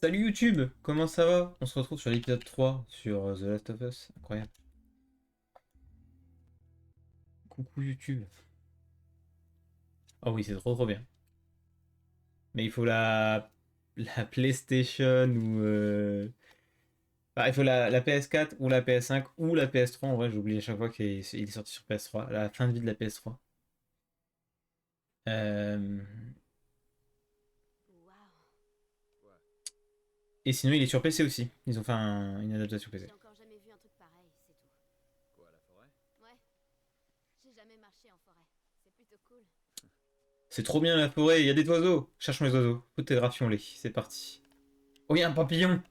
Salut YouTube, comment ça va? On se retrouve sur l'épisode 3 sur The Last of Us. Incroyable. Coucou YouTube. Oh oui, c'est trop bien. Mais il faut la PlayStation ou... il faut la PS4 ou la PS5 ou la PS3. En vrai, j'oublie à chaque fois qu'il est sorti sur PS3. La fin de vie de la PS3. Euh, Waouh, Et sinon, il est sur PC aussi. Ils ont fait une adaptation j'ai PC. encore jamais vu un truc pareil, c'est tout. Quoi, la forêt? Ouais, j'ai jamais marché en forêt. C'est plutôt cool. C'est trop bien la forêt, il y a des oiseaux. Cherchons les oiseaux. Photographions-les. C'est parti. Oh, il y a un papillon.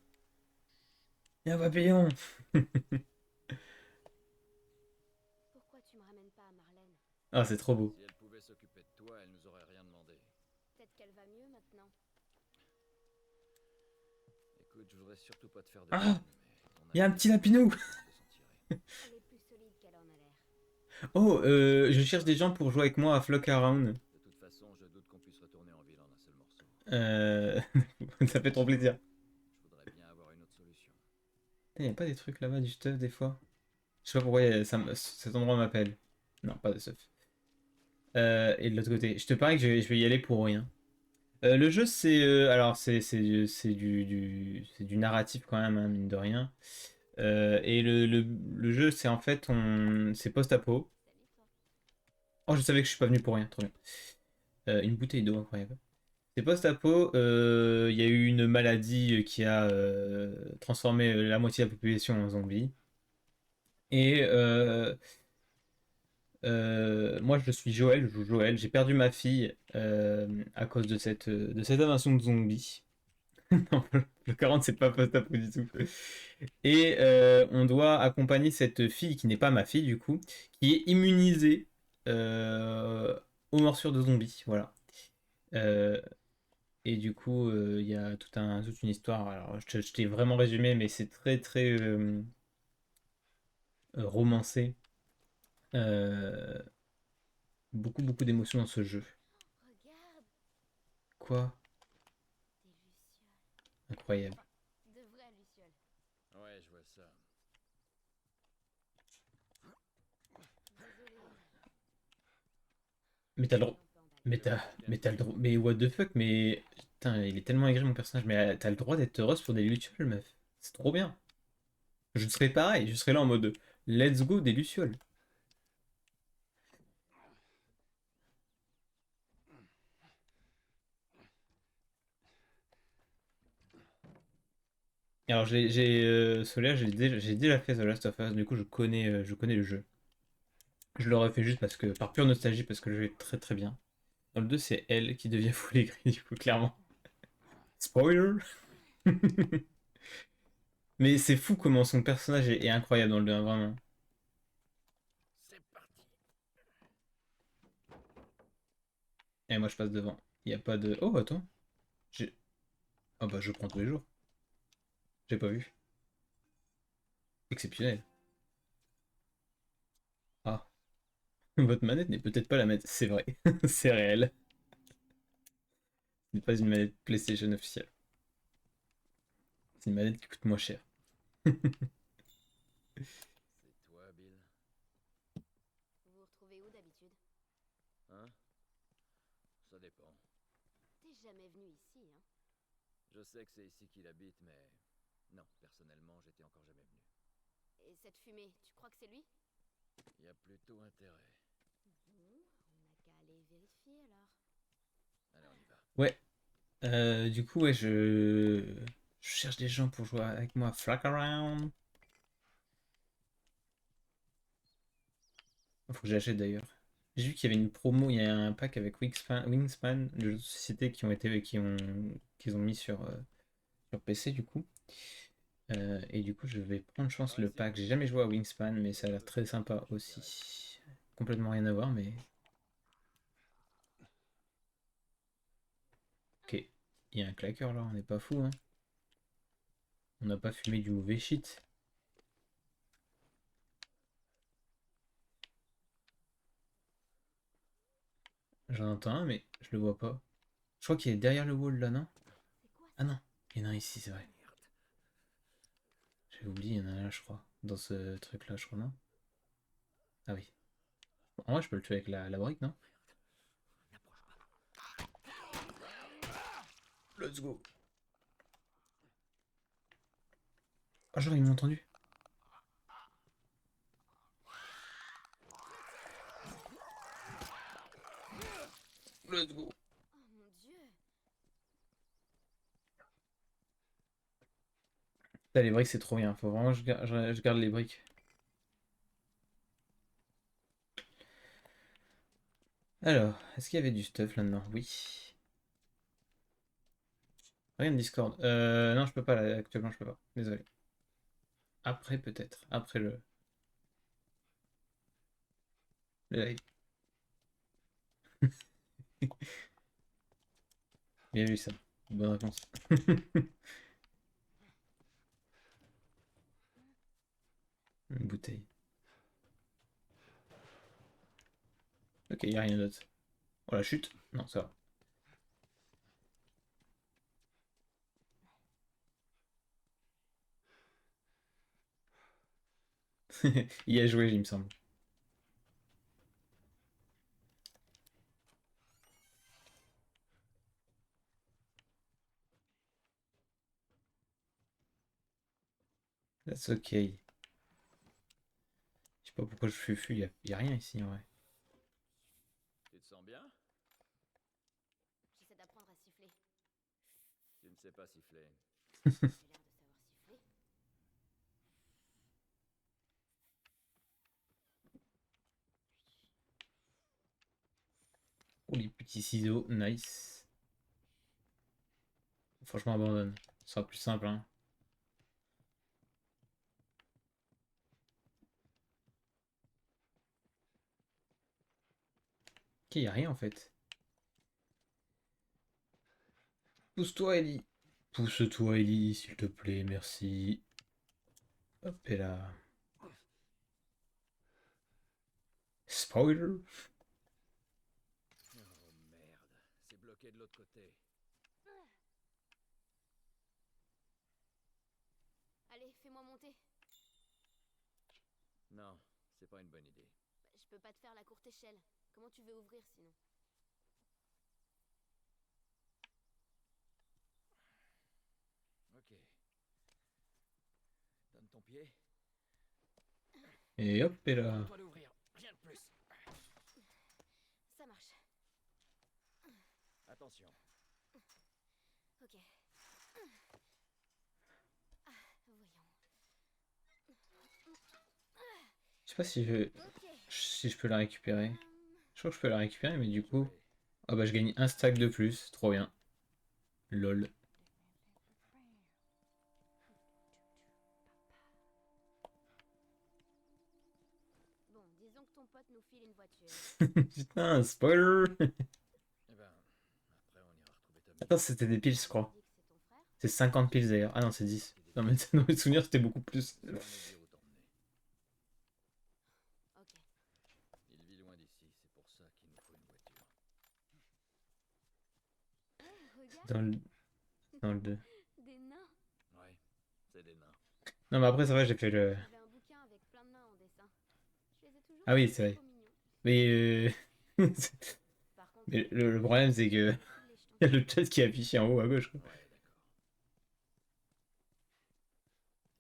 Il y a un papillon. Pourquoi tu me ramènes pas à Marlène? Ah, c'est trop beau. Si elle pouvait s'occuper de toi, elle nous aurait rien demandé. Peut-être qu'elle va mieux maintenant. Écoute, je voudrais surtout pas te faire de Ah, peine, mais ton il y a un ami petit est en lapinou. train de s'en tirer. Elle est plus solide qu'elle en a l'air. Oh, je cherche des gens pour jouer avec moi à Flock Around. De toute façon, je doute qu'on puisse retourner en ville en un seul morceau. Euh... Ça fait trop plaisir. Je voudrais bien avoir une autre solution. Il n'y a pas des trucs là-bas, du stuff des fois. Je sais pas pourquoi cet endroit m'appelle. Non, pas de stuff. Et de l'autre côté, je te parie que je vais y aller pour rien. Le jeu, c'est alors c'est du narratif quand même, hein, mine de rien. Le jeu, c'est en fait c'est post-apo. Salut toi. Oh, je savais que je suis pas venu pour rien, trop bien. Une bouteille d'eau incroyable. C'est post-apo, il y a eu une maladie qui a transformé la moitié de la population en zombie. Et moi, je suis Joël, je joue Joël. J'ai perdu ma fille à cause de cette invasion de zombies. Non, le 40, c'est pas post-apo du tout. Et on doit accompagner cette fille qui n'est pas ma fille, du coup, qui est immunisée euh, aux morsures de zombies. Voilà. Euh, Et du coup, il y a toute une histoire. Alors, je t'ai vraiment résumé, mais c'est très très romancé. Euh, Beaucoup beaucoup d'émotions dans ce jeu. Regarde, Quoi? des lucioles. Incroyable. De vraies lucioles. Ouais, je vois ça. Désolée, Mais t'as le droit. un peu Mais emballée. t'as. Mais t'as le droit. Calme-toi. Mais what the fuck? Mais. Putain, il est tellement aigri mon personnage. Mais t'as le droit d'être heureuse pour des lucioles, meuf. C'est trop bien. Je serais pareil. Je serais là en mode. Let's go des lucioles. Alors, celui-là, j'ai déjà fait The Last of Us. Du coup, je connais le jeu. Je l'aurais fait juste parce que, par pure nostalgie, parce que le jeu est très très bien. Dans le 2, c'est elle qui devient full aigrie, du coup, clairement. Spoiler. Mais c'est fou comment son personnage est incroyable dans le 2, hein, vraiment. C'est parti. Et moi, je passe devant. Il n'y a pas de... Oh, attends. J'ai... Oh bah, je prends tous les jours. J'ai pas vu. Exceptionnel. Ah. Votre manette n'est peut-être pas la manette. C'est vrai. C'est réel. Ce n'est pas une manette PlayStation officielle. C'est une manette qui coûte moins cher. C'est toi, Bill? Vous vous retrouvez où d'habitude? Hein? Ça dépend. T'es jamais venu ici, hein? Je sais que c'est ici qu'il habite, mais... Non, personnellement, j'étais encore jamais venu. Et cette fumée, tu crois que c'est lui? Il y a plutôt intérêt. Bon, on n'a qu'à aller vérifier alors. Allez, on y va. Ouais. Du coup, ouais, je cherche des gens pour jouer avec moi à Flack Around. Faut que j'achète d'ailleurs. J'ai vu qu'il y avait une promo, il y a un pack avec Wingspan, de jeux de société qu'ils ont mis sur PC du coup. Et du coup, je vais prendre, je pense, Par le ici? pack. J'ai jamais joué à Wingspan, mais ça a l'air très sympa Je vérifie. aussi. Complètement rien à voir, mais ok. Il y a un claqueur là, on n'est pas fou, hein. On n'a pas fumé du mauvais shit. J'en entends un, mais je le vois pas. Je crois qu'il est derrière le wall là, non? C'est quoi Ah ça? non. Il y en a un ici, c'est vrai. J'ai oublié, il y en a un là, je crois. Dans ce truc-là, je crois, non? Ah oui. En vrai, je peux le tuer avec la brique, non? Let's go. Ah, genre, ils m'ont entendu. Let's go. Oh mon dieu. Putain, les briques, c'est trop bien. Faut vraiment que je garde les briques. Alors, est-ce qu'il y avait du stuff là-dedans? Oui. Rien de Discord. Non, je peux pas là, actuellement, je peux pas. Désolé. Après, peut-être. Après le live. Bien vu ça. Bonne réponse. Une bouteille. Ok, y a rien d'autre. Oh la chute. Non, ça va. Il y a joué, il me semble. That's okay. Je sais pas pourquoi je suis full, y a rien ici en vrai. Tu te sens bien? J'essaie d'apprendre à siffler. Tu ne sais pas siffler. J'ai l'air de savoir siffler. Oh les petits ciseaux, nice. Franchement abandonne. Ce sera plus simple hein. Ok, y a rien en fait. Pousse-toi Ellie. Pousse-toi Ellie, s'il te plaît, merci. Hop et là. Spoiler. Oh merde, c'est bloqué de l'autre côté. Allez, fais-moi monter. Non, c'est pas une bonne idée. Bah, je peux pas te faire la courte échelle. Comment tu veux ouvrir sinon? Ok. Donne ton pied. Et hop et là. Toi l'ouvrir, rien de plus. Ça marche. Attention. Ok. Voyons. Je sais pas Ok. si je peux la récupérer. Je crois que je peux la récupérer, mais du Bien coup. joué. Ah bah je gagne un stack de plus. Trop bien. Lol. Bon, disons que ton pote nous file une voiture. Putain, spoiler. Eh ben, après on ira retrouver Tommy. Attends, c'était des piles, je On crois. dit que c'est ton frère? C'est 50 piles d'ailleurs. Ah non, c'est 10. Non, mais dans mes souvenirs, c'était beaucoup plus. On va nous dire où t'emmener. Ok. Il vit loin d'ici, c'est pour ça qu'il nous faut une voiture. Hey, regarde, Dans le, dans le 2. des nains. Ouais, c'est des nains. Non, mais après, c'est vrai, j'ai fait le. J'avais un bouquin avec plein de nains en dessin. Je les ai toujours Ah oui, trouvés c'est vrai. trop mignons. Mais, Par contre, mais le problème, c'est que. file les jetons. Il y a le chat qui est affiché en haut à gauche, quoi. Ouais, d'accord.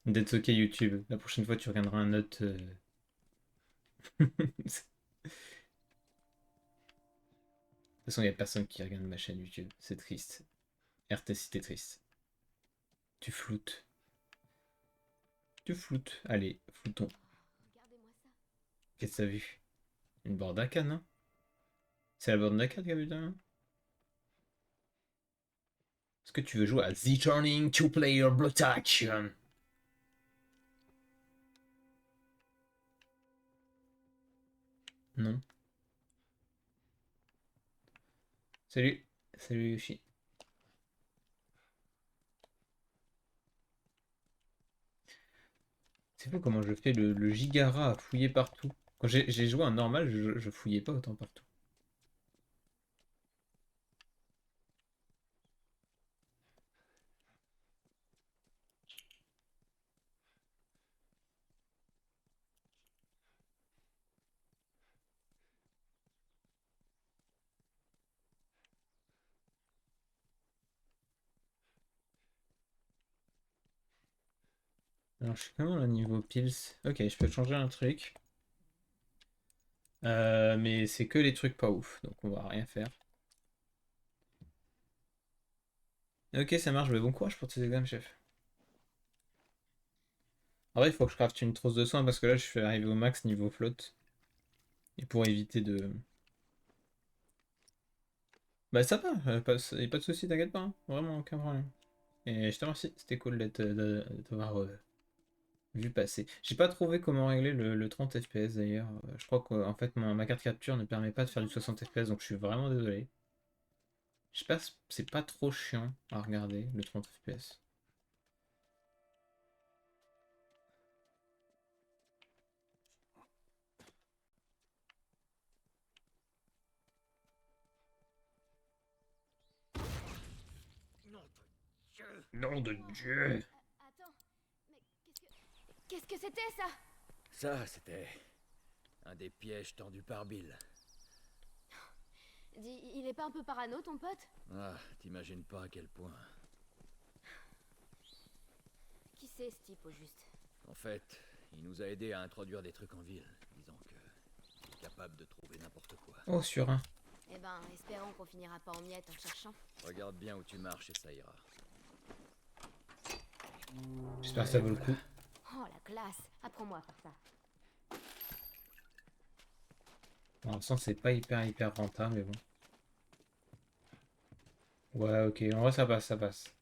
That's ok, YouTube. La prochaine fois, tu regarderas un autre. De toute façon, il n'y a personne qui regarde ma chaîne YouTube. C'est triste. RTC, t'es triste. Tu floutes. Tu floutes. Allez, floutons. Oh, regardez-moi ça. Qu'est-ce que t'as vu? Une bordaka, non? C'est la bordaka qu'a vu ta main? Est-ce que tu veux jouer à The Turning Two-Player Blood Action? Non. Salut. Salut Yoshi. C'est fou comment je fais le gigara à fouiller partout. Quand j'ai joué en normal, je fouillais pas autant partout. Alors, je suis comment là niveau pils? Ok, je peux changer un truc. Mais c'est que les trucs pas ouf, donc on va rien faire. Ok, ça marche, mais bon courage pour tes examens, chef. En vrai, il faut que je crafte une trousse de soins parce que là, je suis arrivé au max niveau flotte. Et pour éviter de. Bah, ça va, y a pas de soucis, t'inquiète pas, hein. Vraiment, aucun problème. Et je te remercie, c'était cool d'avoir vu passer. J'ai pas trouvé comment régler le 30 FPS d'ailleurs. Je crois qu'en fait, ma carte capture ne permet pas de faire du 60 FPS, donc je suis vraiment désolé. Je sais pas, c'est pas trop chiant à regarder le 30 FPS. Nom de Dieu! Nom de Oh, Dieu! attends, mais qu'est-ce que c'était ça? Ça, c'était un des pièges tendus par Bill. Dis, il est pas un peu parano ton pote? Ah, t'imagines pas à quel point. Qui c'est ce type au juste? En fait, il nous a aidés à introduire des trucs en ville. Disons que il est capable de trouver n'importe quoi. Oh, sur un. Eh ben, espérons qu'on finira pas en miettes en cherchant. Regarde bien où tu marches et ça ira. J'espère que ça vaut le coup. Oh la classe, apprends-moi à faire ça. Pour l'instant, c'est pas hyper rentable, mais bon. Ouais, ok, en vrai, ça passe, ça passe.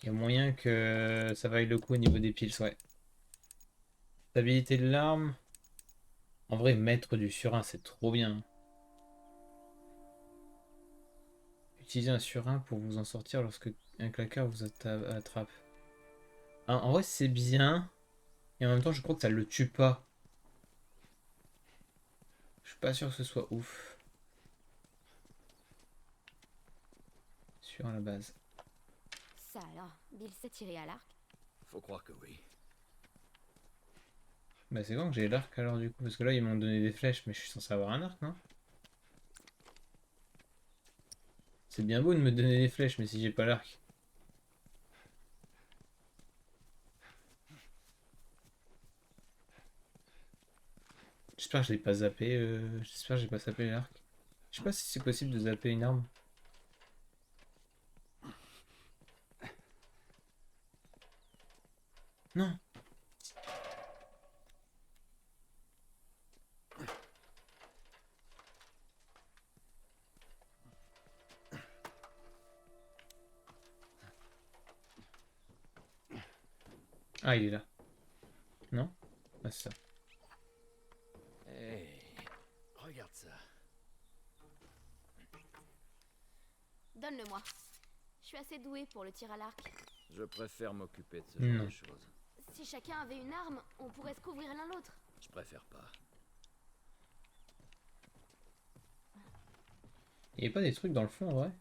Il y a moyen que ça vaille le coup au niveau des piles, ouais. Stabilité de l'arme. En vrai, mettre du surin, c'est trop bien. Utilisez un surin pour vous en sortir lorsque un claqueur vous attrape. Ah, en vrai, c'est bien. Et en même temps, je crois que ça le tue pas. Je suis pas sûr que ce soit ouf. Sur la base. Ça alors, Bill s'est tiré à l'arc? Faut croire que oui. Bah, c'est quand que j'ai l'arc alors du coup? Parce que là, ils m'ont donné des flèches, mais je suis censé avoir un arc, non? C'est bien beau de me donner des flèches, mais si j'ai pas l'arc. J'espère que je l'ai pas zappé. J'espère que j'ai pas zappé l'arc. Je sais pas si c'est possible de zapper une arme. Non. Ah, il est là. Non? Ah, c'est ça. Hey, regarde ça. Donne-le-moi. Je suis assez doué pour le tir à l'arc. Je préfère m'occuper de ce genre Non. de choses. Si chacun avait une arme, on pourrait se couvrir l'un l'autre. Je préfère pas. Il y a pas des trucs dans le fond en vrai?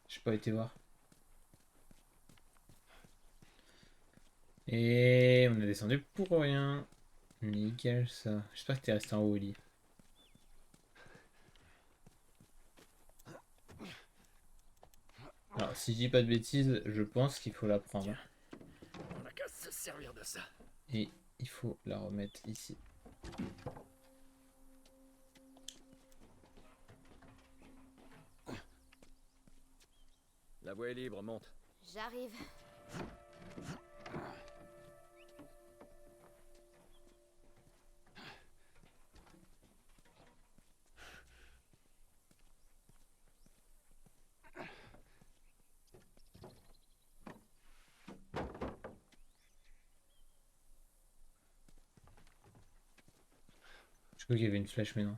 J'ai pas été voir. Et on est descendu pour rien. Nickel ça. J'espère que t'es resté en haut, Oli. Alors, si je dis pas de bêtises, je pense qu'il faut la prendre. On a qu'à se servir de ça. Et il faut la remettre ici. La voie est libre, monte. J'arrive. Je crois qu'il y avait une flèche, mais non.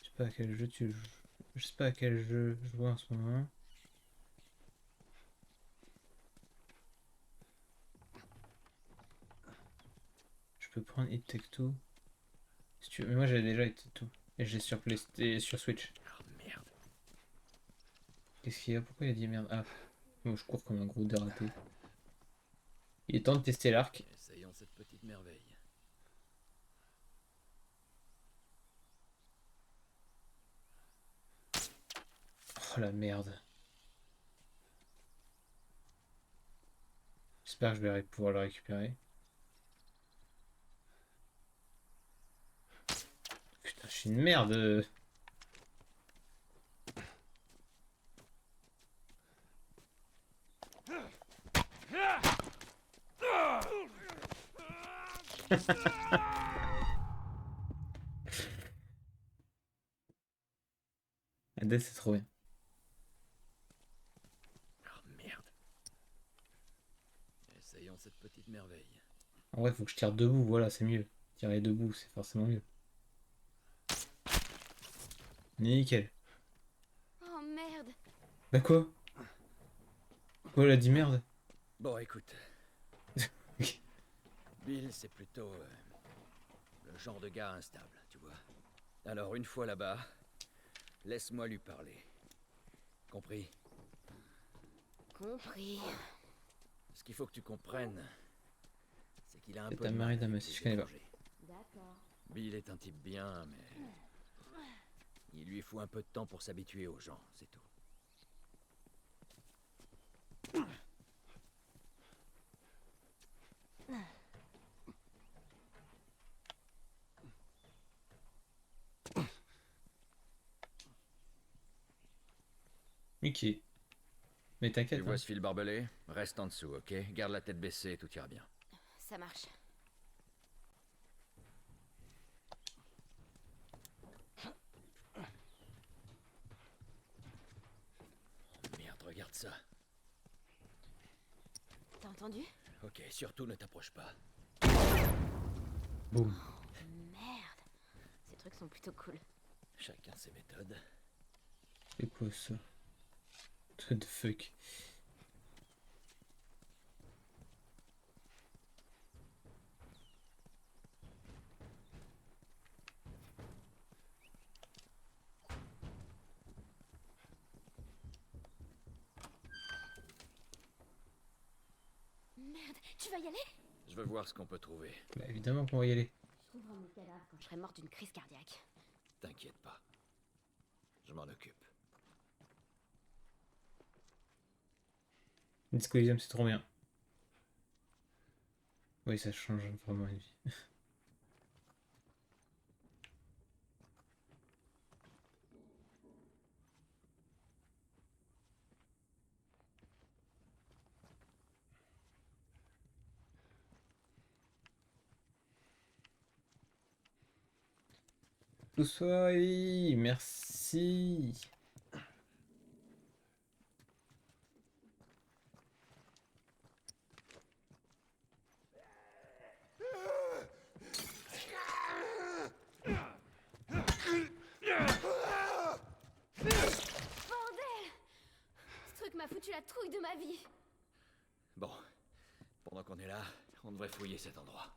Je sais pas à quel jeu tu joues. Je sais pas à quel jeu je joue en ce moment. Je peux prendre It Take Two. Si tu veux. Mais moi j'ai déjà It Take Two. Et j'ai sur sur Switch. Ah merde. Qu'est-ce qu'il y a? Pourquoi il a dit merde? Ah. Bon, je cours comme un gros dératé. Il est temps de tester l'arc. Essayons cette petite merveille. Oh la merde. J'espère que je vais pouvoir le récupérer. Putain, je suis une merde. Hades, c'est trop bien. Oh merde. Essayons cette petite merveille. En vrai, faut que je tire debout, voilà, c'est mieux. Tirer debout, c'est forcément mieux. Nickel. Oh merde. Bah quoi? Quoi, elle a dit merde? Bon, écoute. Bill, c'est plutôt le genre de gars instable, tu vois. Alors, une fois là-bas, laisse-moi lui parler. Compris? Compris. Ce qu'il faut que tu comprennes, c'est qu'il a un C'est peu ta de Marie mal avec Damassi, les je connais pas. étrangers. D'accord. Bill est un type bien, mais il lui faut un peu de temps pour s'habituer aux gens, c'est tout. Ok. Mais Tu t'inquiète, vois hein. ce fil barbelé? Reste en dessous, ok? Garde la tête baissée et tout ira bien. Ça marche. Merde, regarde ça. T'as entendu? Ok, surtout ne t'approche pas. Boum. Merde. Ces trucs sont plutôt cool. Chacun ses méthodes. C'est quoi ça? What the fuck? Merde, tu vas y aller? Je veux voir ce qu'on peut trouver. Bah évidemment qu'on va y aller. Je trouverai mon cadavre quand je serai morte d'une crise cardiaque. T'inquiète pas. Je m'en occupe. Disco Elysium, c'est trop bien. Oui, ça change vraiment une vie. Bonsoir, Ellie, merci. Bordel! Ce truc m'a foutu la trouille de ma vie. Bon, pendant qu'on est là, on devrait fouiller cet endroit.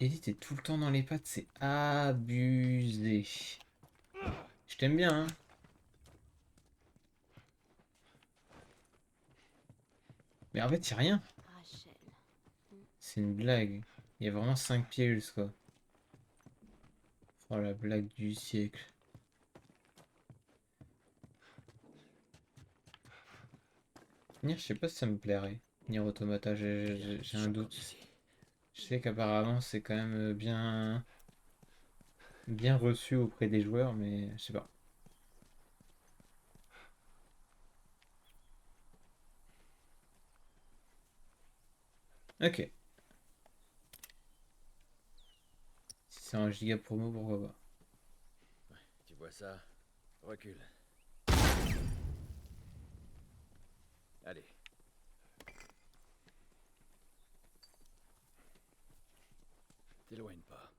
Ellie, t'es tout le temps dans les pattes, c'est abusé. Je t'aime bien, hein. Mais en fait, y'a rien. Rachel. C'est une blague. Il y a vraiment 5 pièges, quoi. Oh, la blague du siècle. Nier, je sais pas si ça me plairait. Nier Automata, j'ai un doute. Ici. Je sais qu'apparemment c'est quand même bien reçu auprès des joueurs, mais je sais pas. Ok. Si c'est un giga promo, pourquoi pas. Tu vois ça? Recule. Allez. T'éloigne pas.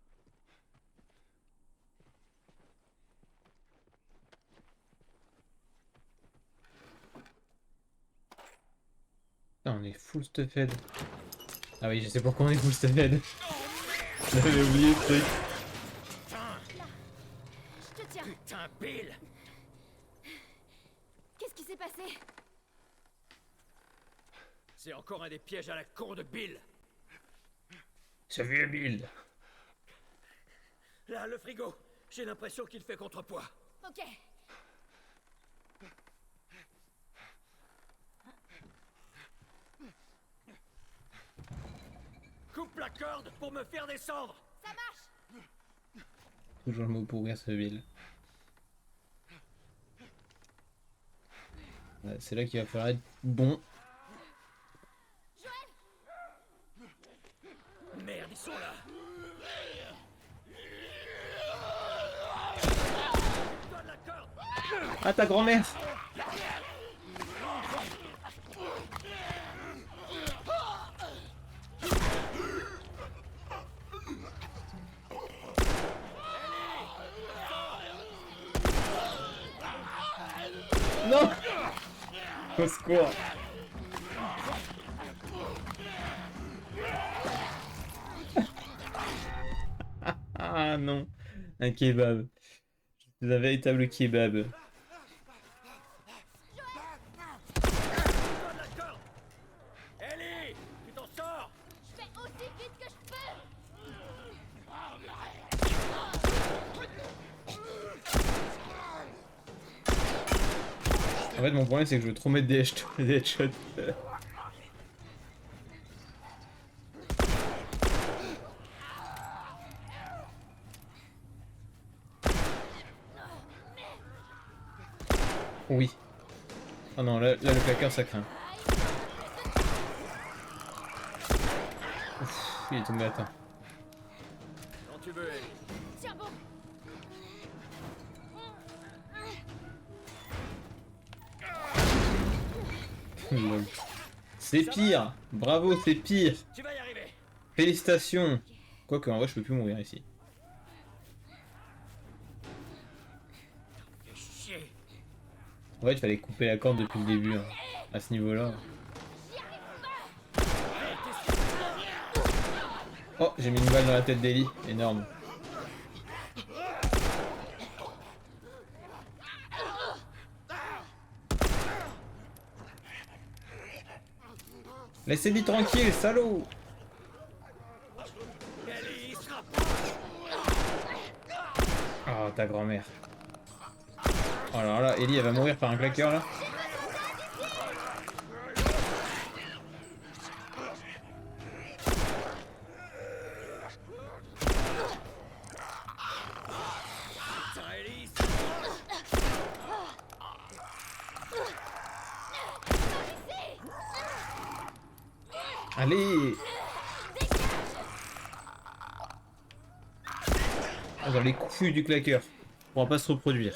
Putain, on est full stuffed. Ah oui, je sais pourquoi on est full stuffed. J'avais oublié ce truc. Je te tiens. Putain, Bill! Qu'est-ce qui s'est passé? C'est encore un des pièges à la con de Bill! Ça fait Bill. Là, le frigo! J'ai l'impression qu'il fait contrepoids. Ok, la corde pour me faire descendre. Ça marche. Toujours le mot pour ouvrir ce ville. Ouais, c'est là qu'il va falloir être bon. Merde, ils sont là. Donne la corde. Ah, ta grand-mère! Non! Au secours! Ah non! Un kebab. C'est un véritable kebab. Donne la corde. Ellie, tu t'en sors. Je fais aussi vite que je peux. En fait, mon problème, c'est que je veux trop mettre des headshots. Oui. Oh non, là le claqueur, ça craint. Ouf, il est tombé à temps. Quand tu veux, Ellie. Tiens bon. Lol. C'est pire! Bravo, c'est pire! Tu vas y arriver. Félicitations! Quoique, en vrai, je peux plus mourir ici. Fais chier. En fait, il fallait couper la corde depuis le début, hein, à ce niveau-là. Oh, j'ai mis une balle dans la tête d'Ellie. Énorme. Laissez Ellie tranquille, salaud! Ellie, il sera Oh, ta grand-mère. Oh alors là, Ellie, elle va mourir par un claqueur, là. Putain, Ellie. Allez! Ah, dans les couilles du claqueur. On pourra pas se reproduire.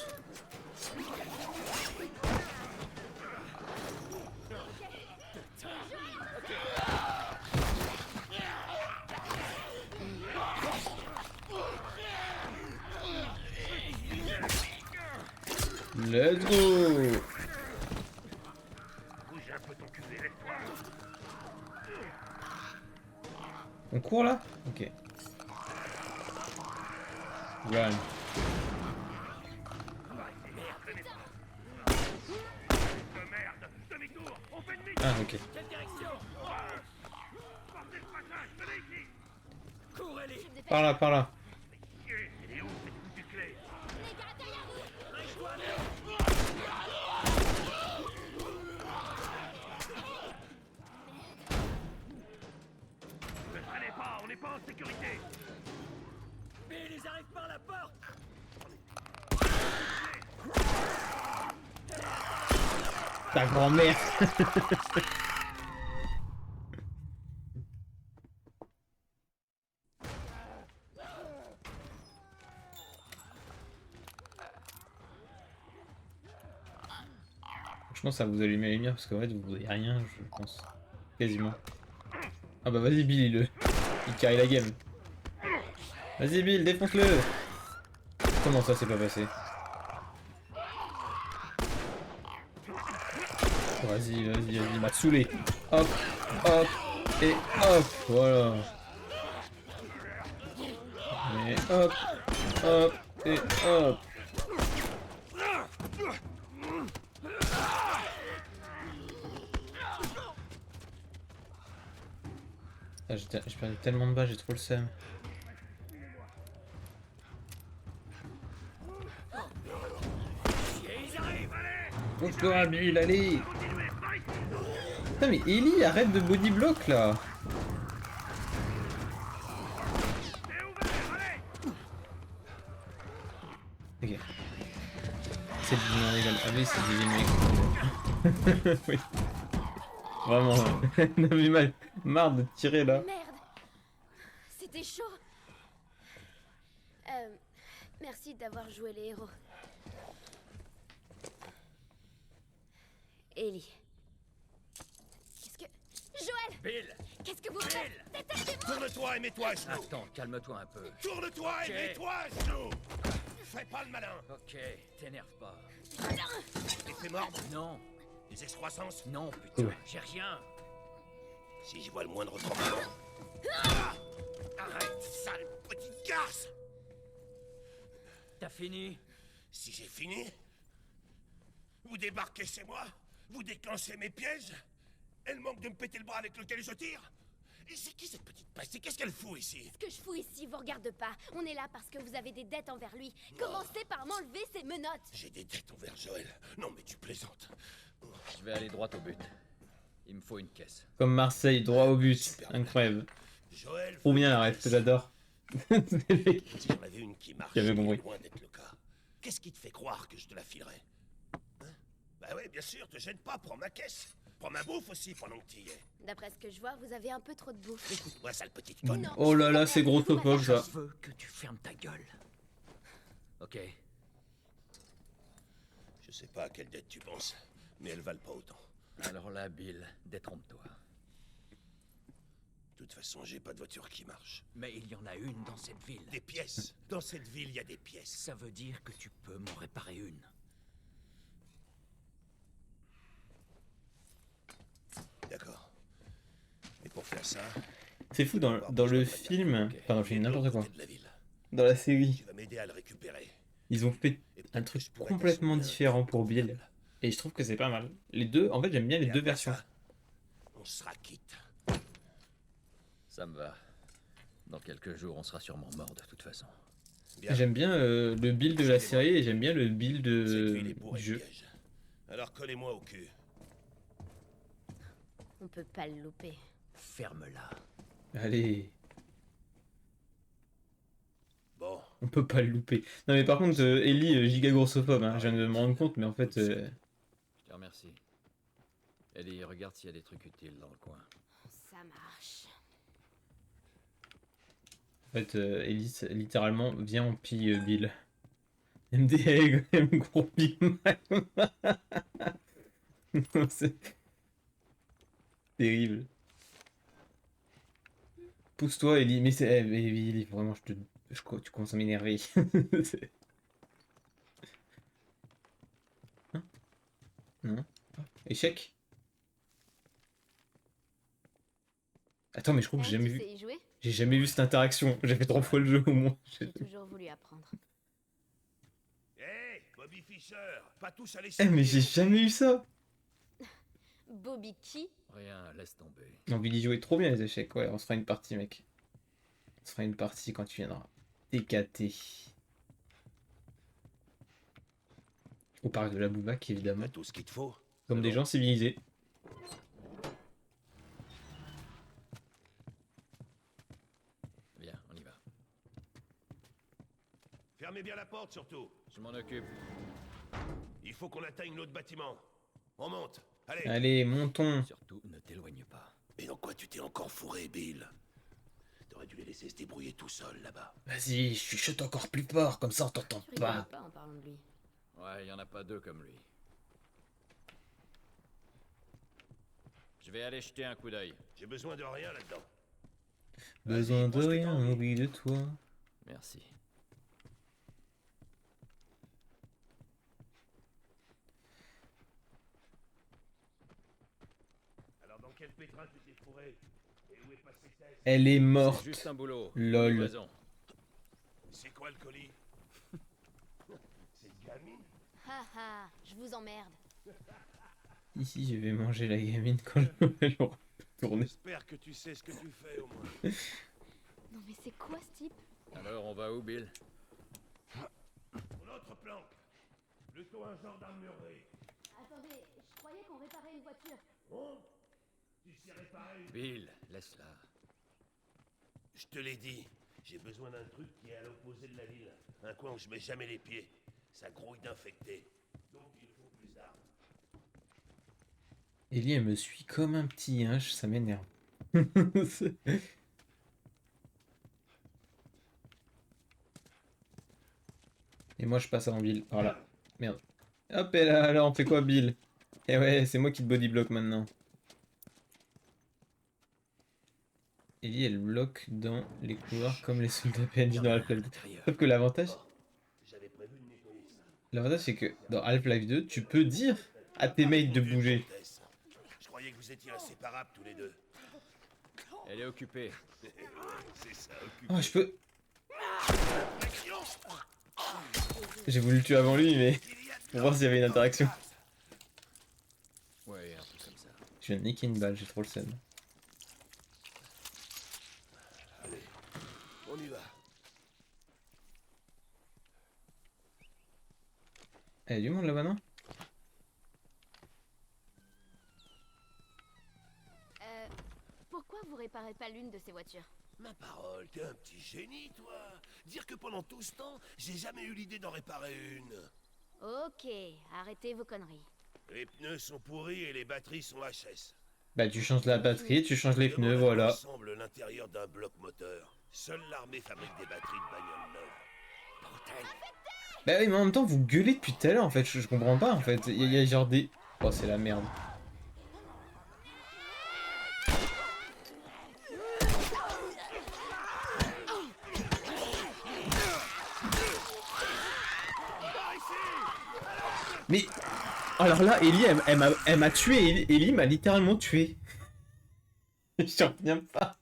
Let's go! On court là? Ok. Run. Ah ok. Quelle direction? Cours, Ellie. Par là, par là. Les gars derrière vous. Reste-toi, Ne traînez pas, on n'est pas en sécurité. Bill, ils arrivent par la porte. Ta grand-mère. Franchement, ça vous allume la lumière parce qu'en fait, vous voyez rien, je pense. Quasiment. Ah bah vas-y, Bill, il carry la game. Vas-y, Bill, défonce-le. Comment ça, c'est pas passé? Vas-y, vas-y, vas-y, il m'a saoulé. Hop, hop, et hop, voilà. Et hop, hop, et hop. Ah, j'ai perdu tellement de balles, j'ai trop le seum. Bonjour, Bill, allez. Putain, mais Ellie, arrête de bodyblock là. Ok. C'est divin régal. Ah oui, c'est divin régal. Oui. Vraiment. On avait marre de tirer là. Merde. C'était chaud. Merci d'avoir joué les héros. Ellie. Qu'est-ce que... Joël! Bill! Qu'est-ce que vous faites? Détachez-moi! Tourne-toi et mets-toi à genoux. Attends, calme-toi un peu. Tourne-toi et Ok. mets-toi à genoux. Fais pas le malin. Ok, t'énerve pas. Effet mordre. Non, Des excroissances. non, putain, Ouais. j'ai rien. Si je vois le moindre tremblement. Ah, arrête, sale petite garce. T'as fini? Si j'ai fini, vous débarquez chez moi, vous déclenchez mes pièges, elle manque de me péter le bras avec lequel je tire. Et c'est qui cette petite peste? Et qu'est-ce qu'elle fout ici? Ce que je fous ici vous regarde pas. On est là parce que vous avez des dettes envers lui. Commencez par m'enlever ces menottes. J'ai des dettes envers Joël. Non mais tu plaisantes. Je vais aller droit au but. Il me faut une caisse. Comme Marseille, droit au but. Incroyable. Joël. Trop bien la ref, j'adore. C'est le mec. Si j'en avais une qui marche, J'avais c'est compris. loin d'être le cas. Qu'est-ce qui te fait croire que je te la filerais? Hein? Bah ouais, bien sûr, te gêne pas, prends ma caisse. Prends ma bouffe aussi pendant que t'y es. D'après ce que je vois, vous avez un peu trop de bouffe. Écoute-moi, sale petite conne. Non. Oh là là, c'est gros topop ça. Je veux que tu fermes ta gueule. Ok, Je sais pas à quelle dette tu penses, mais elles valent pas autant. alors là, Bill, détrompe-toi. De toute façon, j'ai pas de voiture qui marche. Mais il y en a une dans cette ville. Des pièces. Dans cette ville, il y a des pièces. Ça veut dire que tu peux m'en réparer une. D'accord. Et pour faire ça, C'est fou, dans le film, enfin dans le film, de l'autre n'importe quoi, côté de la ville. dans la série, Tu vas m'aider à le récupérer. ils ont fait Et peut-être un que truc je pourrais complètement t'assurer un différent peu pour de Bill. problème. Et je trouve que c'est pas mal. Les deux, en fait, j'aime bien les Et deux après versions. ça, on sera quitte. Ça me va. Dans quelques jours, on sera sûrement mort de toute façon. Bien. J'aime bien le build de la série et j'aime bien le build Cette ville est du bourrée de jeu. pièges. Alors collez-moi au cul. On peut pas le louper. Ferme-la. Allez, Bon, on peut pas le louper. Non mais par contre, Ellie, giga grossophobe, hein, je viens de me rendre compte, mais en fait, Je te remercie. Ellie, regarde s'il y a des trucs utiles dans le coin. Ça marche. Ellie, littéralement, viens on pille Bill. MDA, gros Big Mac. C'est terrible. Pousse-toi, Ellie. Mais c'est. Ellie, vraiment, tu commences à m'énerver. C'est- Hein? Non? Échec? Attends, mais je crois que Tu sais y jouer? j'ai jamais vu cette interaction. J'ai fait 3 fois le jeu au moins. J'ai toujours voulu apprendre. hé, Bobby Fischer, pas tous à Eh, laisser. mais j'ai jamais eu ça! Bobby qui? Rien, laisse tomber. J'ai envie d'y jouer trop bien les échecs. Ouais, on se fera une partie, mec. On se fera une partie quand tu viendras. TKT. Au parc de la Bouvac, évidemment. T'as tout ce qu'il te faut. Comme des bon. gens civilisés. Viens, on y va. Fermez bien la porte surtout. Je m'en occupe. Il faut qu'on atteigne l'autre bâtiment. On monte. Allez. Allez, montons. Surtout, ne t'éloigne pas. Mais dans quoi tu t'es encore fourré, Bill? T'aurais dû les laisser se débrouiller tout seul là-bas. Vas-y, je chuchote encore plus fort, comme ça on t'entend Tu rigoles pas. pas en parlant de lui. Ouais, il y en a pas deux comme lui. Je vais aller jeter un coup d'œil. J'ai besoin de rien là-dedans. Besoin Vas-y, de pose tes rien, temps. oublie de toi. Merci. Alors dans quel pétrin tu t'es fourré? Et où est passé Tess? Elle est C'est morte. juste un boulot. Lol. Une livraison. C'est quoi le colis? Cette gamine? Haha, je vous emmerde. Ici, je vais manger la gamine quand je vais tourner. J'espère que tu sais ce que tu fais au moins. Non mais c'est quoi ce type? Alors, on va où, Bill? Mon autre planque. Plutôt un genre d'armurerie. Attendez, je croyais qu'on réparait une voiture. Oh, tu sais réparer une... Bill, laisse-la. Je te l'ai dit, j'ai besoin d'un truc qui est à l'opposé de la ville. Un coin où je mets jamais les pieds. Ça grouille d'infectés. Donc il faut plus d'armes. Ellie, elle me suit comme un petit hinche, ça m'énerve. Et moi, je passe en ville. Voilà. Merde. Hop, et là, on fait quoi, Bill? Eh ouais, c'est moi qui te bodyblock maintenant. Ellie, elle bloque dans les couloirs comme les soldats PNJ dans Half-Life 2. Sauf que l'avantage, J'avais prévu de nettoyer ça. l'avantage c'est que dans Half-Life 2, tu peux dire à tes mates de Répondu, bouger. comtesse. Je croyais que vous étiez inséparables tous les deux. Elle est occupée. C'est ça, occupé. Oh, je peux. J'ai voulu le tuer avant lui, mais pour voir s'il y avait une interaction. Ouais, un peu comme ça. Je viens de niquer une balle, j'ai trop le seum. Allez, on y va. Eh, y a du monde là-bas, non? Pourquoi vous réparez pas l'une de ces voitures? Ma parole, t'es un petit génie, toi. Dire que pendant tout ce temps, j'ai jamais eu l'idée d'en réparer une. Ok, arrêtez vos conneries. Les pneus sont pourris et les batteries sont HS. Bah, tu changes la batterie, tu changes les pneus, voilà. Ressemble l'intérieur d'un bloc moteur. Seule l'armée fabrique des batteries de bagnoles neuves. Bordel. Bah oui, mais en même temps, vous gueulez depuis tout à l'heure, en fait, je comprends pas, en fait. Il y a genre des... Oh, c'est la merde. Mais... Alors là, Ellie, elle m'a tué. Ellie m'a littéralement tué. J'en reviens pas.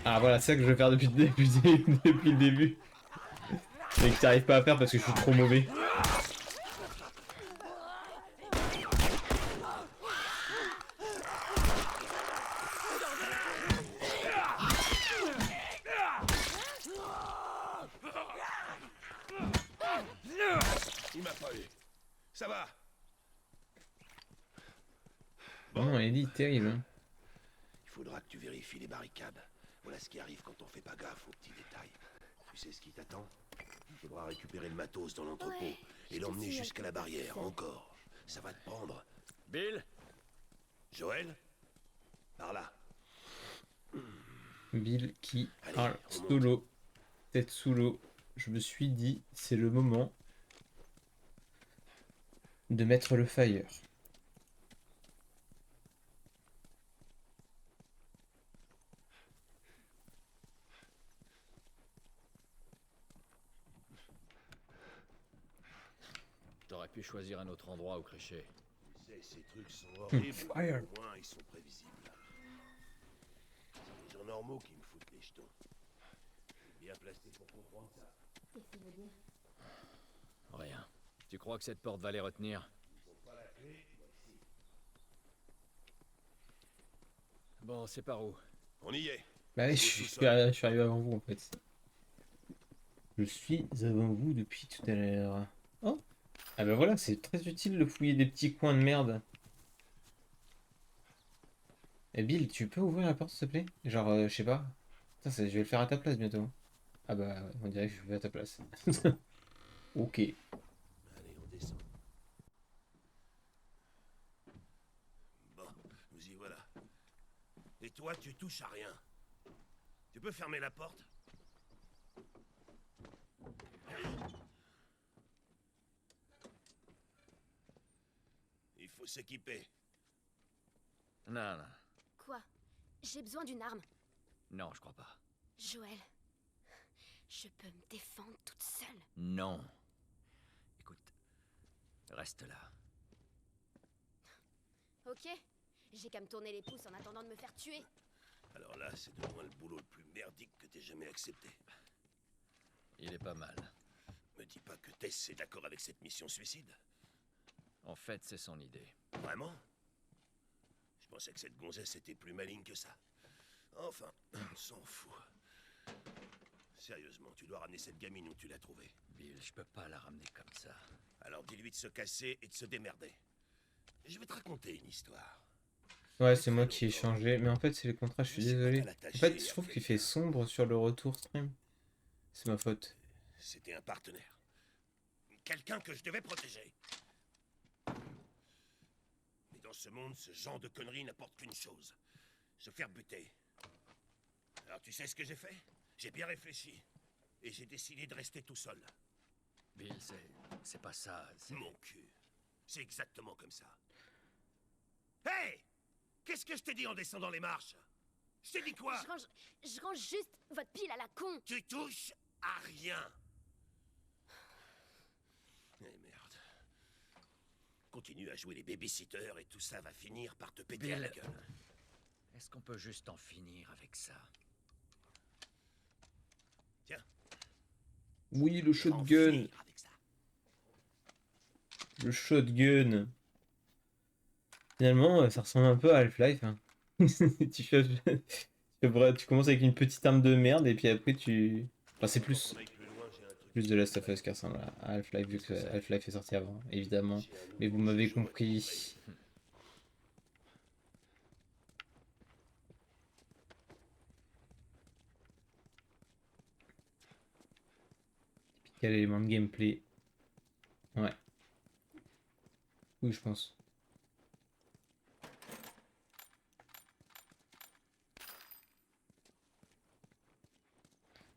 Ah voilà, c'est ça que je veux faire depuis le début. Mais que t'arrives pas à faire parce que je suis trop mauvais. Il m'a pas eu. Ça va. Non, Ellie, terrible. Hein. Il faudra que tu vérifies les barricades. Voilà ce qui arrive quand on fait pas gaffe aux petits détails. Tu sais ce qui t'attend? Il faudra récupérer le matos dans l'entrepôt Ouais, et l'emmener je te jusqu'à la signale barrière, ça. encore. Ça va te prendre. Bill? Joël? Par là. Bill qui Allez, parle on monte. solo. Tête sous l'eau. Je me suis dit, c'est le moment de mettre le fire. T'aurais pu choisir un autre endroit où crécher. Tu sais, ces trucs sont horribles, Fire. mais au moins ils sont prévisibles. C'est les gens normaux qui me foutent les jetons. Bien placé pour comprendre ça. Qu'est-ce qu'il veut dire? Rien. Tu crois que cette porte va les retenir? Bon, c'est par où? On y est. Bah oui, je suis arrivé avant vous en fait. Je suis avant vous depuis tout à l'heure. Oh! Ah bah voilà, c'est très utile de fouiller des petits coins de merde. Eh Bill, tu peux ouvrir la porte s'il te plaît? Genre, je sais pas. Putain, je vais le faire à ta place bientôt. Ah bah, ouais, on dirait que je le fais à ta place. Ok. Allez, on descend. Bon, nous y voilà. Et toi, tu touches à rien. Tu peux fermer la porte? Il faut s'équiper. Non, non. Quoi? J'ai besoin d'une arme. Non, je crois pas. Joël, je peux me défendre toute seule. Non. Écoute, reste là. Ok? J'ai qu'à me tourner les pouces en attendant de me faire tuer. Alors là, c'est de loin le boulot le plus merdique que t'aies jamais accepté. Il est pas mal. Me dis pas que Tess est d'accord avec cette mission suicide. En fait, c'est son idée. Vraiment? Je pensais que cette gonzesse était plus maligne que ça. Enfin, on s'en fout. Sérieusement, tu dois ramener cette gamine où tu l'as trouvée. Bill, je peux pas la ramener comme ça. Alors dis-lui de se casser et de se démerder. Je vais te raconter une histoire. Ouais, c'est moi qui ai changé. Mais en fait, c'est les contrats, je suis C'est désolé. pas En l'attacher fait, je et trouve après qu'il fait sombre sur le retour stream. C'est ma faute. C'était un partenaire. Quelqu'un que je devais protéger. Mais dans ce monde, ce genre de conneries n'apporte qu'une chose. Se faire buter. Alors tu sais ce que j'ai fait? J'ai bien réfléchi. Et j'ai décidé de rester tout seul. Bill, c'est pas ça. Mon cul. C'est exactement comme ça. Hey! Qu'est-ce que je t'ai dit en descendant les marches? Je t'ai dit quoi? Je range juste votre pile à la con. Tu touches à rien. Eh merde. Continue à jouer les babysitters et tout ça va finir par te péter à la Bill. gueule. Est-ce qu'on peut juste en finir avec ça? Tiens, Oui, le on va en shotgun. finir avec ça. Le shotgun. Finalement, ça ressemble un peu à Half-Life, hein. Tu commences avec une petite arme de merde et puis après tu... Enfin, c'est Avant qu'on aille plus loin, j'ai un truc. plus de Last of Us qui ressemble à Half-Life vu que Half-Life est sorti avant, évidemment. J'ai un Mais vous nouveau m'avez joujou à te compris. montrer. Quel élément de gameplay? Ouais. Oui, je pense.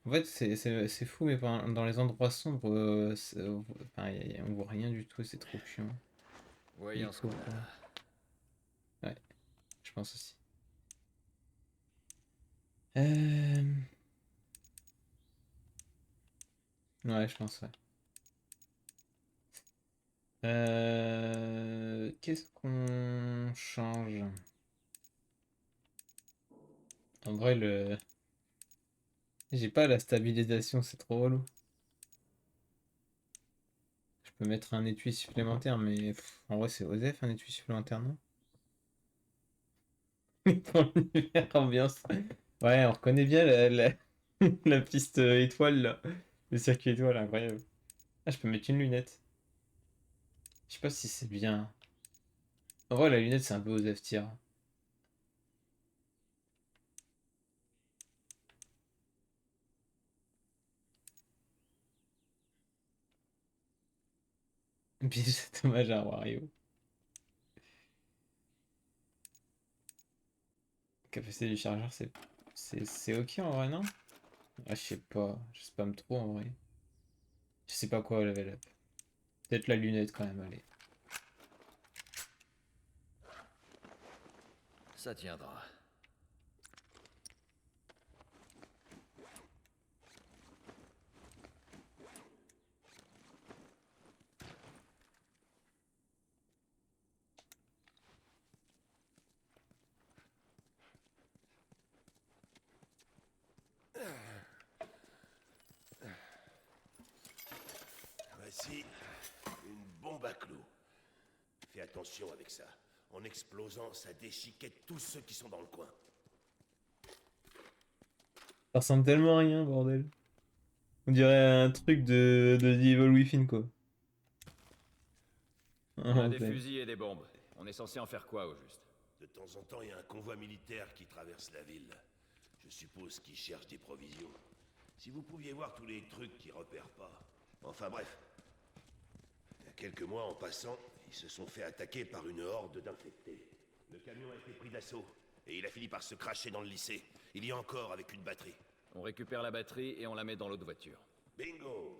En fait, c'est fou, mais dans les endroits sombres, enfin, on voit rien du tout, c'est trop chiant. Voyons ce qu'on a là. Ouais, je pense aussi. Euh... Ouais, je pense, ouais. Qu'est-ce qu'on change? En vrai, j'ai pas la stabilisation, c'est trop relou. Je peux mettre un étui supplémentaire, mais en vrai, c'est OSEF un étui supplémentaire, non? Pour l'univers ambiance. Ouais, on reconnaît bien la piste étoile, là. Le circuit étoile, incroyable. Ah, je peux mettre une lunette. Je sais pas si c'est bien. En vrai, la lunette, c'est un peu OSEF tir. Puis c'est dommage à Wario. Capacité du chargeur, c'est ok en vrai, non? Ah, je sais pas. Je spam trop en vrai. Je sais pas quoi level up. Peut-être la lunette quand même, allez. Ça tiendra. Voici une bombe à clous. Fais attention avec ça. En explosant, ça déchiquette tous ceux qui sont dans le coin. Ça ressemble tellement à rien, bordel. On dirait un truc de The Evil Within, quoi. On a des Ouais. fusils et des bombes. On est censé en faire quoi au juste? De temps en temps, il y a un convoi militaire qui traverse la ville. Je suppose qu'ils cherchent des provisions. Si vous pouviez voir tous les trucs qu'ils repèrent pas. Enfin bref. Il y a quelques mois, en passant, ils se sont fait attaquer par une horde d'infectés. Le camion a été pris d'assaut. Et il a fini par se cracher dans le lycée. Il y a encore avec une batterie. On récupère la batterie et on la met dans l'autre voiture. Bingo!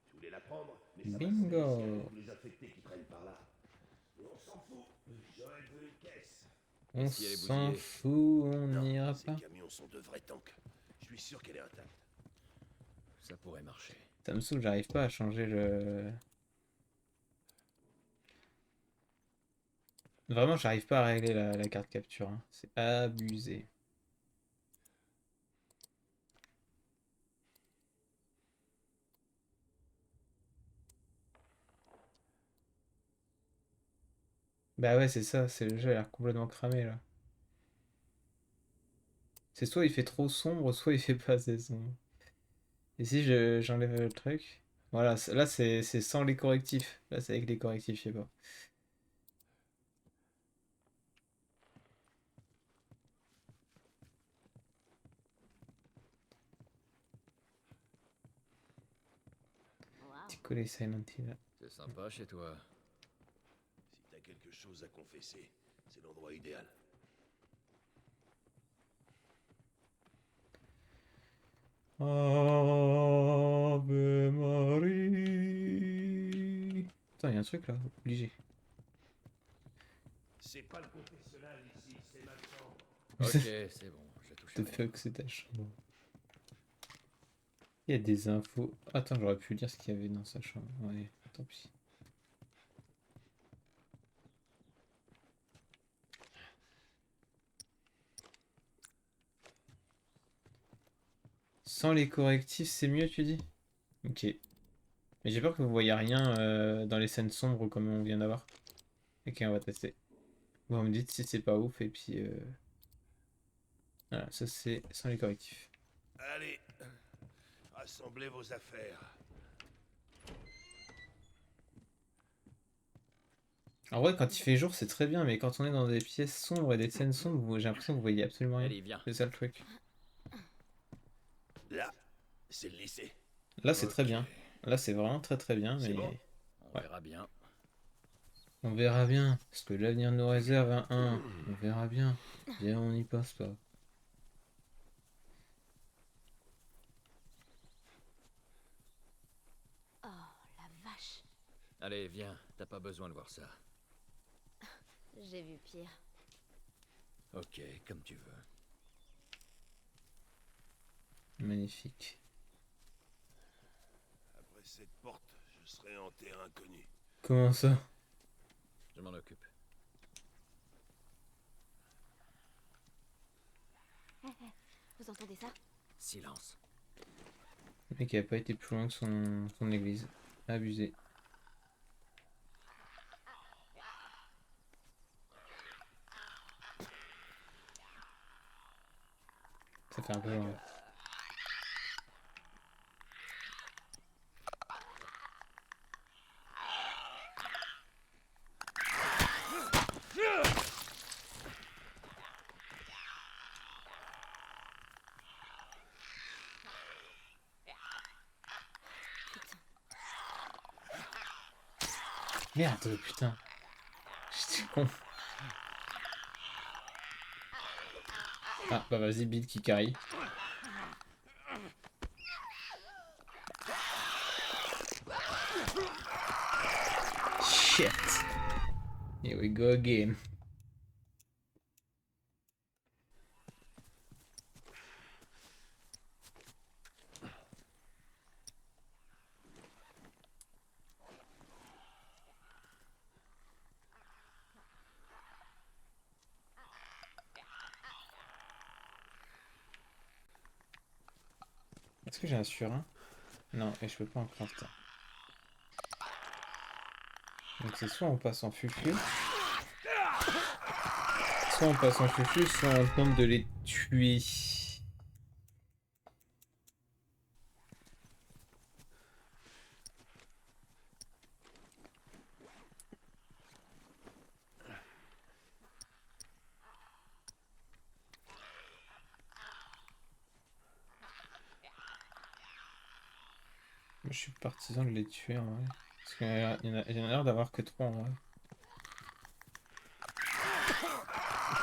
Je voulais la prendre, mais ça va Bingo. se réussir avec tous les infectés qui traînent par là. Mais on s'en fout. Joël veut une caisse. On si elle est s'en bousillée? fout, on Non, n'ira ces pas. camions sont de vrais tanks. Je suis sûr qu'elle est intacte. Ça pourrait marcher. Ça me saoule, j'arrive pas à changer le... Vraiment, j'arrive pas à régler la carte capture, hein. C'est abusé. Bah ouais, c'est ça, c'est le jeu a l'air complètement cramé là. C'est soit il fait trop sombre, soit il fait pas assez sombre. Et si j'enlève le truc, voilà, là c'est sans les correctifs. Là c'est avec les correctifs, je sais pas. Petit collet Silent Hill. C'est sympa chez toi. Si t'as quelque chose à confesser, c'est l'endroit idéal. Ave Marie. Putain, il y a un truc là, obligé. C'est pas le confessionnal ici, c'est ma chambre. Ok, c'est bon, j'ai touché. The fuck, c'est ta chambre. Il y a des infos. Attends, j'aurais pu lire ce qu'il y avait dans sa chambre. Ouais, tant pis. Sans les correctifs, c'est mieux, tu dis? Ok. Mais j'ai peur que vous voyez rien dans les scènes sombres comme on vient d'avoir. Ok, on va tester. Vous me dites si c'est pas ouf et puis... Voilà, ça c'est sans les correctifs. Allez, rassemblez vos affaires. En vrai, quand il fait jour, c'est très bien, mais quand on est dans des pièces sombres et des scènes sombres, j'ai l'impression que vous voyez absolument rien. Allez, viens. C'est ça le truc. Là, c'est le lycée. Là, c'est très Ok. bien. Là, c'est vraiment très très bien, C'est mais bon On verra bien. on verra bien. Ce que l'avenir nous réserve à un. On verra bien. Viens, on y passe pas. Oh, la vache. Allez, viens, t'as pas besoin de voir ça. J'ai vu pire. Ok, comme tu veux. Magnifique. Après cette porte, je serai en terrain inconnu. Comment ça? Je m'en occupe. Vous entendez ça? Silence. Le mec a pas été plus loin que son église. Abusé. Ça fait un peu loin. Merde, putain. J'étais con. Ah, bah vas-y, Bill qui carry. Shit. Here we go again. Est-ce que j'ai un surin? Non, et je peux pas en crafter. Donc c'est soit on passe en fufu, soit on passe en fufu, soit on tente de les tuer. Moi, je suis partisan de les tuer en vrai. Parce qu'il y en a l'air d'avoir que 3 en vrai.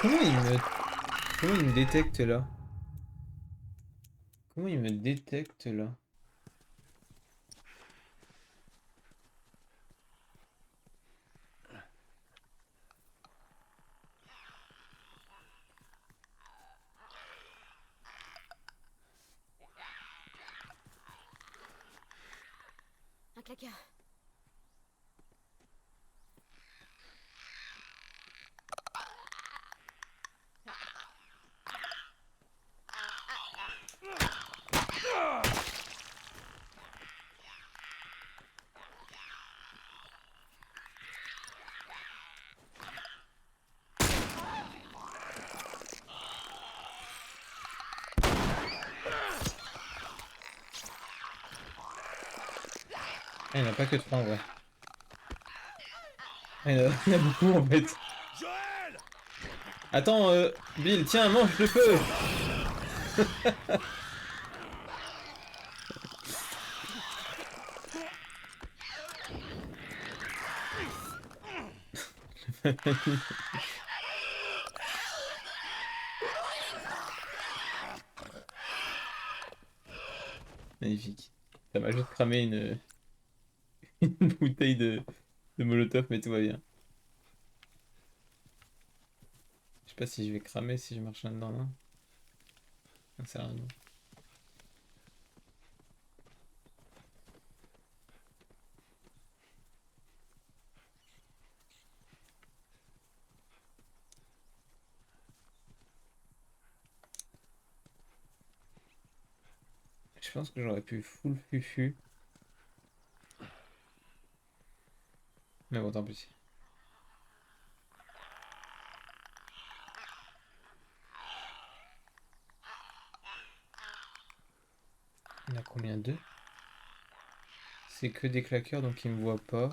Comment il me détecte là? Comment il me détecte là? Un claqueur. Ah, il n'y en a pas que 3 en vrai. Ah, il y en a beaucoup en fait. Joël! Attends, Bill, tiens, mange le feu! Magnifique. Ça m'a juste cramé une bouteille de Molotov, mais tout va bien. Je sais pas si je vais cramer si je marche là-dedans, non? Non, c'est rien. Je pense que j'aurais pu full fufu. Mais bon, tant pis. Il y en a combien d'eux? C'est que des claqueurs, donc ils me voient pas.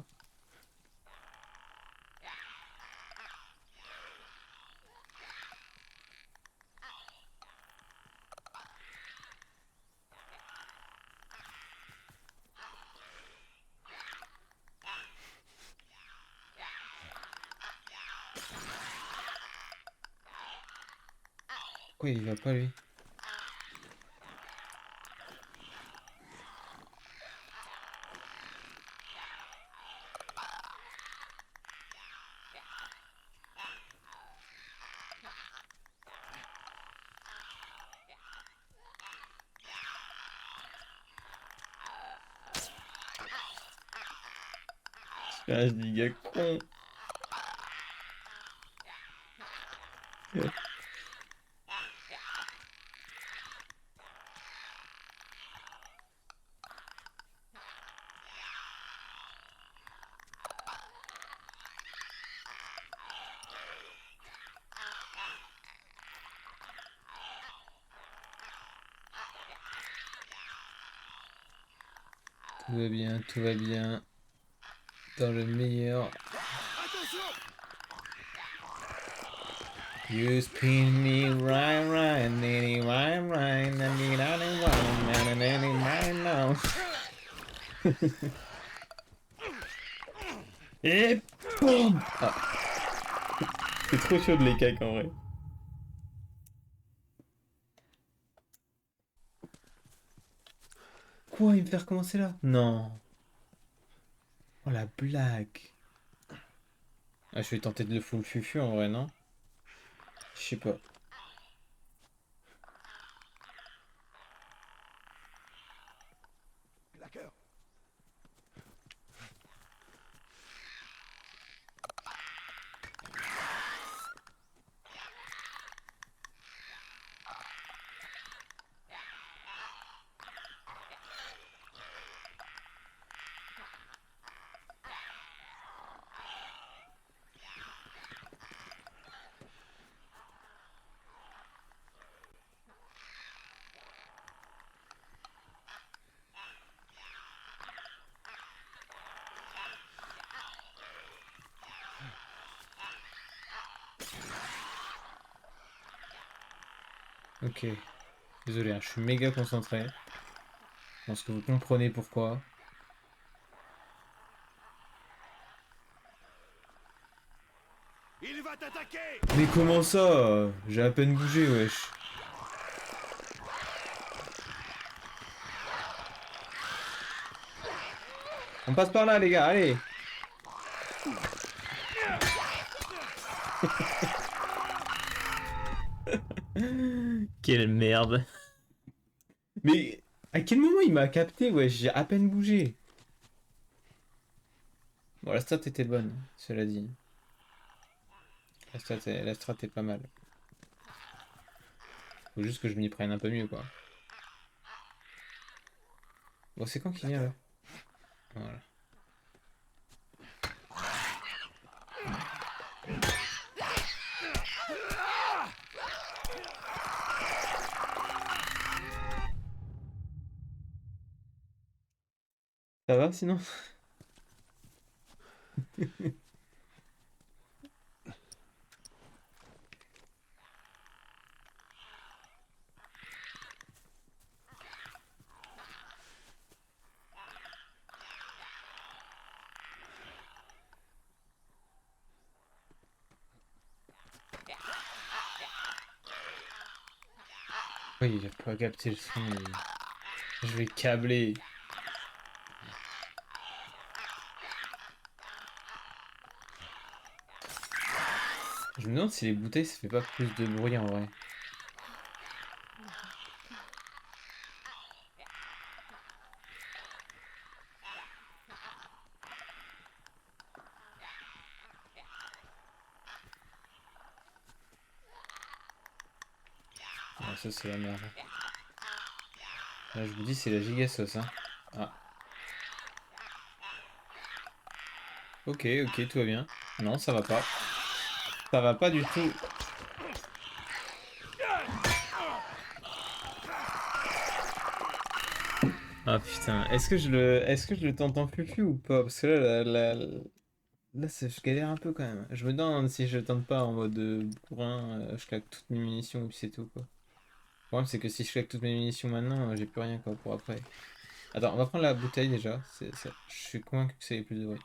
Pourquoi il va pas lui? Ah, je dis gars con. Tout va bien, tout va bien. Dans le meilleur. You spin me right, right, nitty, right, right, nanny, nanny, right, nanny, right now. Et boum! Ah, c'est trop chaud de les cacs en vrai. Quoi, il me fait recommencer là? Non. Oh la blague. Ah, je vais tenter de le full fufu en vrai, non? Je sais pas. Claqueur. Ok. Désolé, hein, je suis méga concentré. Je pense que vous comprenez pourquoi. Il va t'attaquer! Mais comment ça? J'ai à peine bougé, wesh. On passe par là, les gars, allez. Quelle merde. Mais à quel moment il m'a capté, wesh? J'ai à peine bougé. Bon, la strat était bonne, cela dit. La strat est pas mal. Faut juste que je m'y prenne un peu mieux, quoi. Bon, c'est quand qu'il vient, là? Voilà. Ça va, sinon? Pourquoi il a pas capté le son Je vais câbler. Je me demande si les bouteilles ça fait pas plus de bruit en vrai. Ah, ça c'est la merde. Là je vous dis c'est la giga sauce hein. Ah. Ok, ok, tout va bien. Non, ça va pas. Ça va pas du tout. Ah putain, est-ce que je le tente en fufu ou pas? Parce que là, je galère un peu quand même. Je me demande si je le tente pas en mode bourrin, je claque toutes mes munitions et puis c'est tout quoi. Le problème c'est que si je claque toutes mes munitions maintenant, j'ai plus rien quoi pour après. Attends, on va prendre la bouteille déjà. Je suis convaincu que c'est les plus de bruit.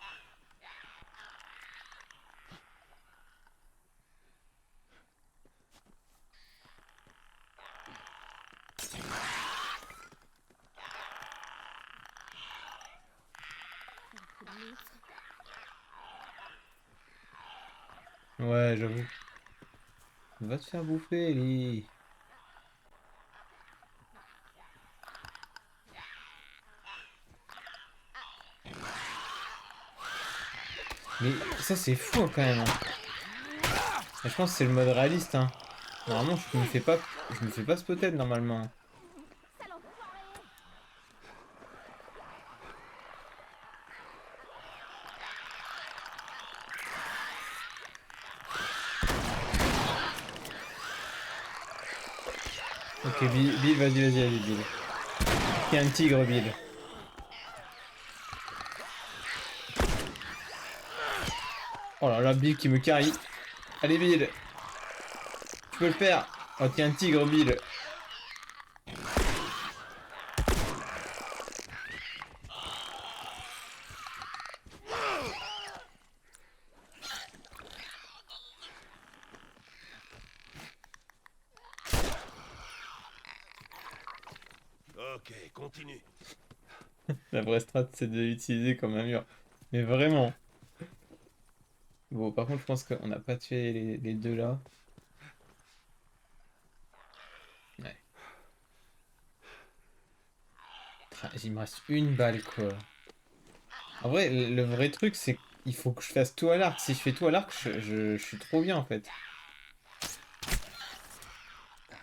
Ouais, j'avoue. Va te faire bouffer, Ellie. Mais ça c'est fou hein, quand même, hein. Et je pense que c'est le mode réaliste hein. Normalement je me fais pas spotted normalement. Sale enfoiré! Ok Bill, vas-y Bill. T'es un tigre Bill. Oh là là Bill qui me carry. Allez Bill, tu peux le faire. Oh t'es un tigre Bill. Ok, continue. La vraie strat c'est de l'utiliser comme un mur. Mais vraiment. Bon par contre je pense qu'on n'a pas tué les deux là. Ouais. Il me reste une balle quoi. En vrai le vrai truc c'est qu'il faut que je fasse tout à l'arc. Si je fais tout à l'arc je suis trop bien en fait.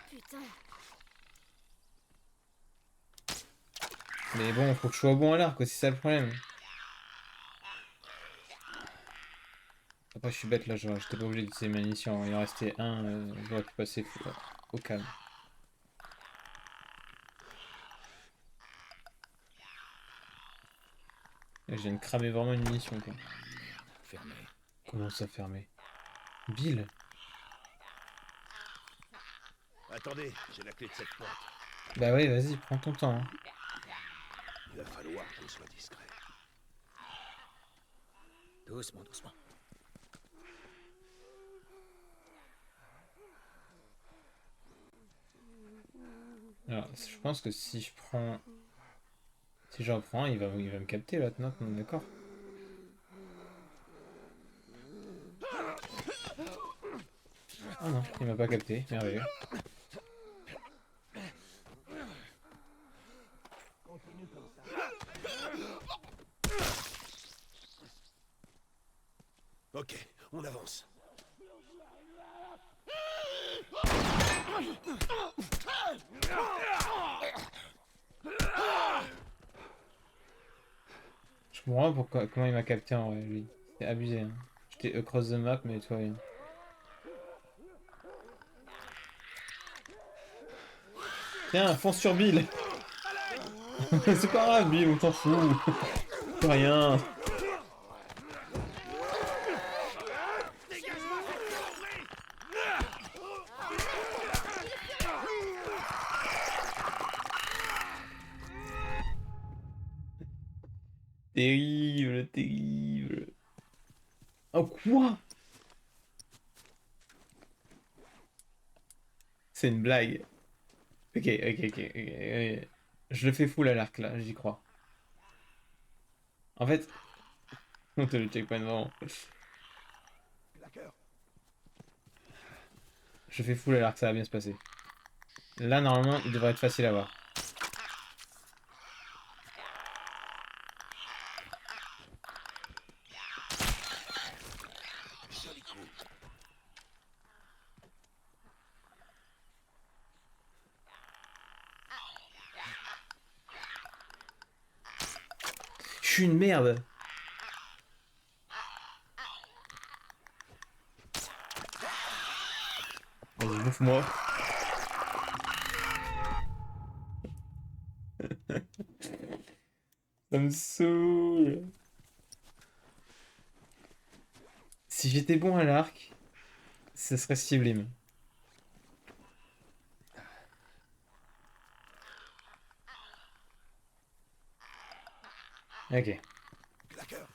Putain, Mais bon faut que je sois bon à l'arc aussi, c'est ça le problème. Après je suis bête là, j'étais pas obligé d'utiliser ma munition. Il en restait un, j'aurais pu passer au calme. Et je viens de cramer vraiment une munition quoi. Fermé. Comment ça fermer? Bill? Attendez, j'ai la clé de cette porte. Bah ouais vas-y prends ton temps hein. Il va falloir qu'on soit discret. Doucement, doucement. Alors je pense que si je prends... Si j'en prends un, il va me capter là, non, d'accord. Ah non, il m'a pas capté, merveilleux. Ok, on avance. Je comprends pas pourquoi, comment il m'a capté en vrai, lui. C'est abusé, hein. J'étais across the map, mais toi, rien. Tiens, fonce sur Bill. C'est pas grave, Bill, on t'en fout. C'est rien. Terrible, terrible. Oh, quoi? C'est une blague. Ok. Je le fais full à l'arc là, j'y crois. En fait, on te le checkpoint vraiment. Je fais full à l'arc, ça va bien se passer. Là, normalement, il devrait être facile à voir. Joli coup. Je suis une merde. Vas-y, bouffe-moi. Ça me saoule. Si j'étais bon à l'arc, ce serait sublime. Ok. Claqueur.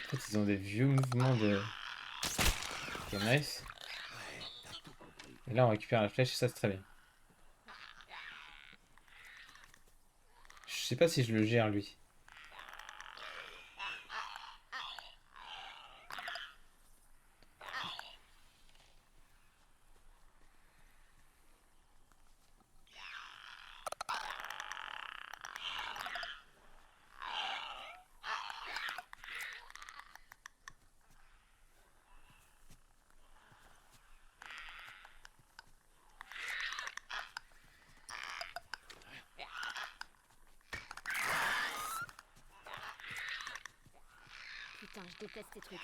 En fait, ils ont des vieux mouvements de... Ok, nice. Ouais, t'as tout compris. Et là, on récupère la flèche et ça, c'est très bien. Je sais pas si je le gère, lui. Putain, je déteste ces trucs.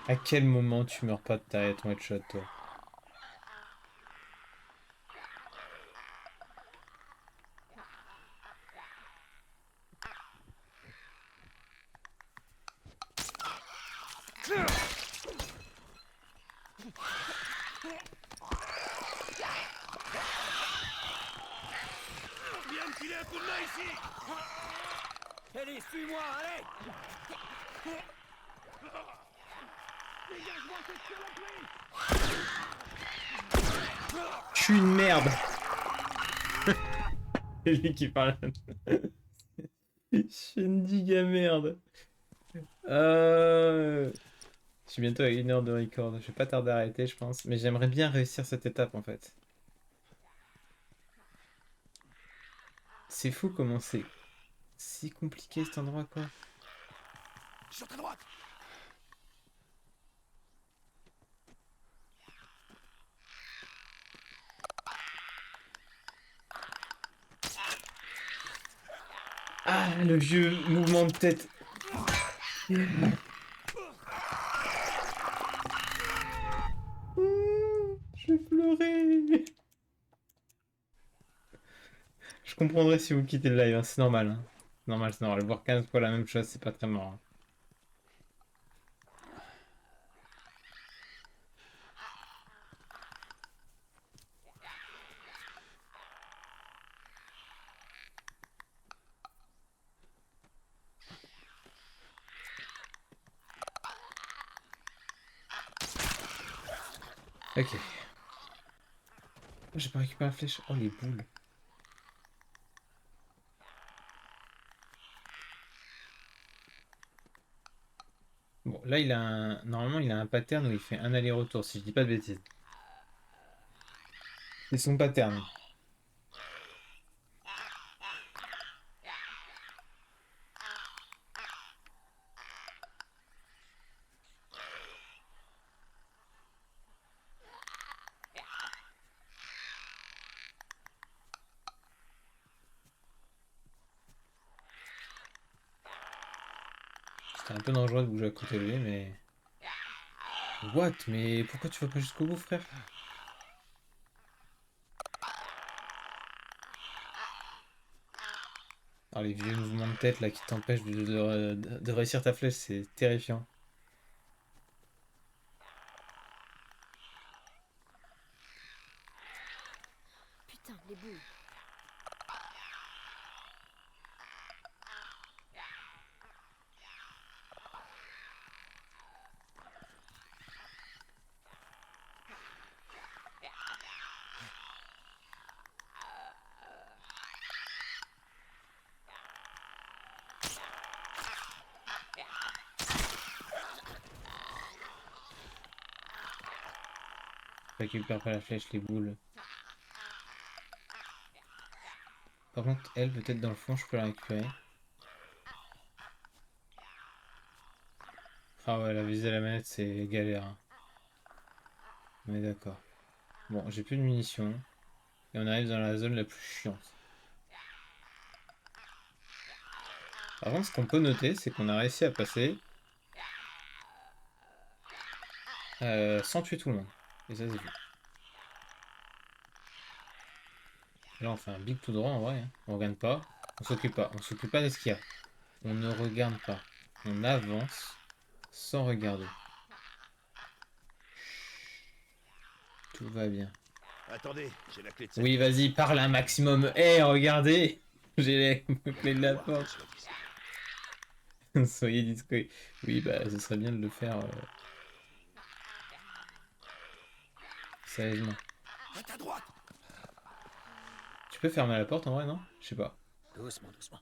À quel moment tu meurs pas de ton headshot, toi? Viens me filer un coup de main ici. Allez, suis-moi, allez! Je suis une merde! C'est lui qui parle. Je suis une giga merde. Je suis bientôt à 1 heure de record. Je vais pas tarder à arrêter, je pense. Mais j'aimerais bien réussir cette étape, en fait. C'est fou comment c'est si compliqué cet endroit, quoi. Sur ta droite. Ah, le vieux mouvement de tête. Je vais pleurer. Je comprendrais si vous quittez le live, hein, c'est normal. Hein. C'est normal. Voir 15 fois la même chose, c'est pas très marrant. Ok. J'ai pas récupéré la flèche. Oh, les boules. Bon, là, il a un... Normalement, il a un pattern où il fait un aller-retour, si je dis pas de bêtises. C'est son pattern. C'était un peu dangereux de bouger à côté de lui, mais... What? Mais pourquoi tu vas pas jusqu'au bout, frère? Ah, les vieux mouvements de tête, là, qui t'empêchent de réussir ta flèche, c'est terrifiant. Putain, les boules. Je récupère pas la flèche, les boules. Par contre, elle, peut-être dans le fond, je peux la récupérer. Ah ouais, la visée à la manette, c'est galère, hein. On est d'accord. Bon, j'ai plus de munitions. Et on arrive dans la zone la plus chiante. Par contre, ce qu'on peut noter, c'est qu'on a réussi à passer sans tuer tout le monde. Et ça, c'est fou. Là, on fait un big tout droit en vrai, hein. On regarde pas. On s'occupe pas. On s'occupe pas de ce qu'il y a. On ne regarde pas. On avance sans regarder. Tout va bien. Attendez, j'ai la clé de cette Oui, porte. vas-y, parle un maximum. Eh, regardez! J'ai les clés de la Voir qu'on porte. soit discret. Soyez discret. Oui, bah, ce serait bien de le faire sérieusement. À ta droite. Tu peux fermer la porte en vrai, non? Je sais pas. Doucement, doucement.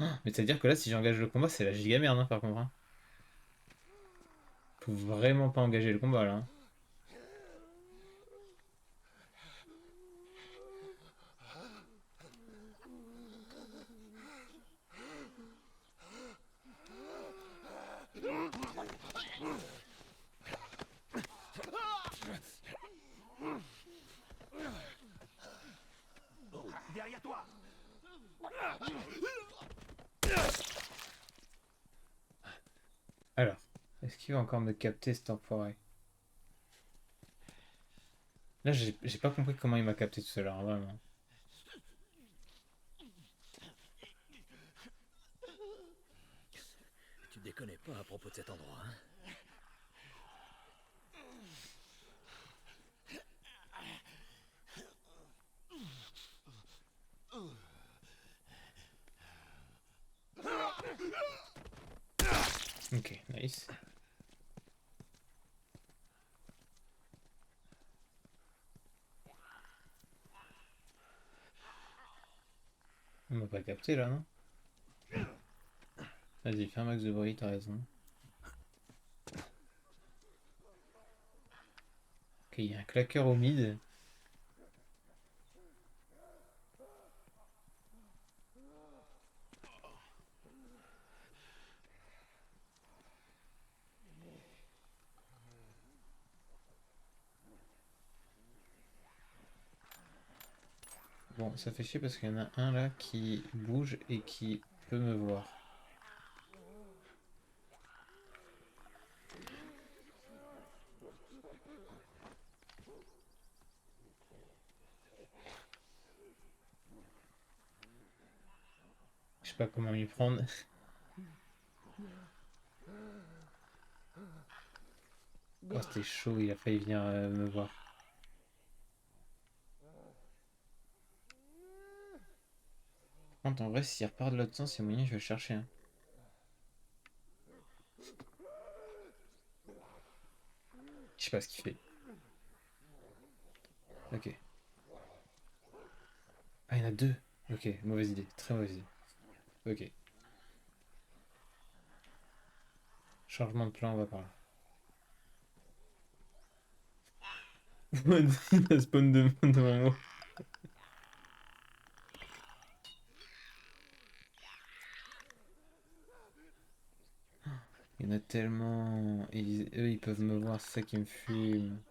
Ah, mais c'est-à-dire que là, si j'engage le combat, c'est la giga merde, hein, par contre, hein. Faut vraiment pas engager le combat là, hein. Derrière toi. Alors, est-ce qu'il va encore me capter cet enfoiré? Là, j'ai pas compris comment il m'a capté tout à l'heure, hein, vraiment. Tu déconnes pas à propos de cet endroit, hein? Ok, nice. On m'a pas capté là, non? Vas-y, fais un max de bruit, t'as raison. Ok, il y a un claqueur au mid. Bon, ça fait chier parce qu'il y en a un là qui bouge et qui peut me voir. Je sais pas comment m'y prendre. Oh, c'était chaud, il a failli venir me voir. Par contre, en vrai, s'il repart de l'autre sens, c'est moyen, je vais le chercher, hein. Je sais pas ce qu'il fait. Ok. Ah, il y en a deux. Ok, mauvaise idée. Très mauvaise idée. Ok. Changement de plan, on va par là. Il a spawn devant moi. Il y en a tellement. Et eux, ils peuvent me voir, c'est ça qui me fume.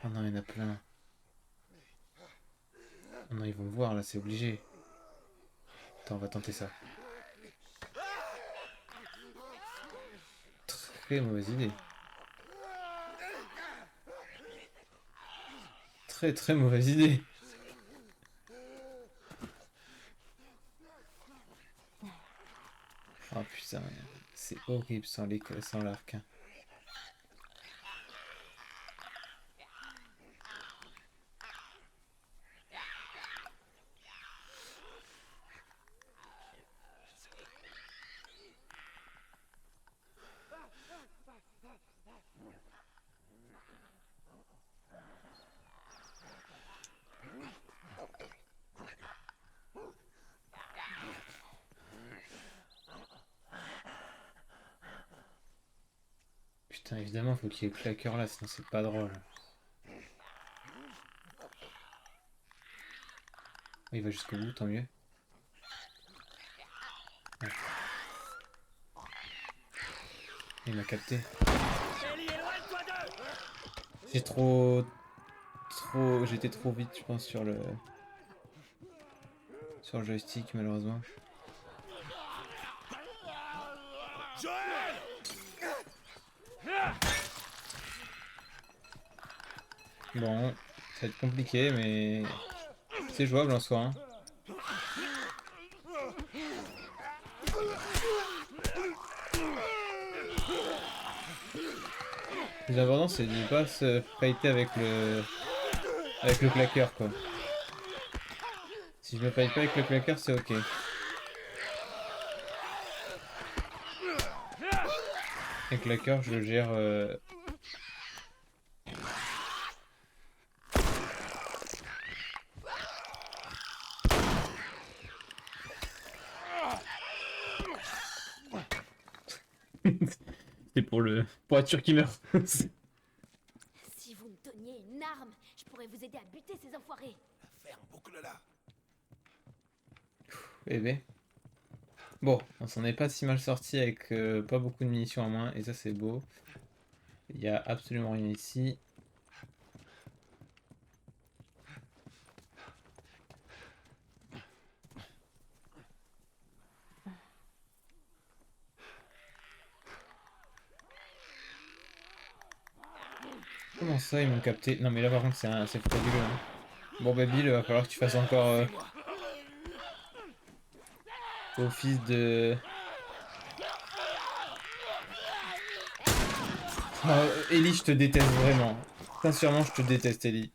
Oh non, il y en a plein. Oh non, ils vont me voir là, c'est obligé. Attends, on va tenter ça. Très mauvaise idée. Très très mauvaise idée. Oh putain. C'est horrible sans l'arc. Hein. Putain, évidemment, faut qu'il y ait le claqueur là, sinon c'est pas drôle. Il va jusqu'au bout, tant mieux. Ouais. Il m'a capté. J'ai j'étais trop vite, je pense, sur le joystick, malheureusement. Joël! Bon, ça va être compliqué, mais c'est jouable en soi. Hein. Le plus important, c'est de ne pas se fighter avec le claqueur, quoi. Si je me fight pas avec le claqueur, c'est ok. Avec le claqueur, je le gère. C'est pour être sûr qu'il meurt. Si vous me donniez une arme, je pourrais vous aider à buter ces enfoirés. Ferme, boucle-la. Eh ben. Bon, on s'en est pas si mal sorti avec pas beaucoup de munitions en moins, et ça c'est beau. Il y a absolument rien ici. Comment ça, ils m'ont capté? Non mais là par contre c'est fabuleux. Hein. Bon bah Bill, va falloir que tu fasses encore office de... Oh, Ellie, je te déteste vraiment. Sincèrement, je te déteste, Ellie.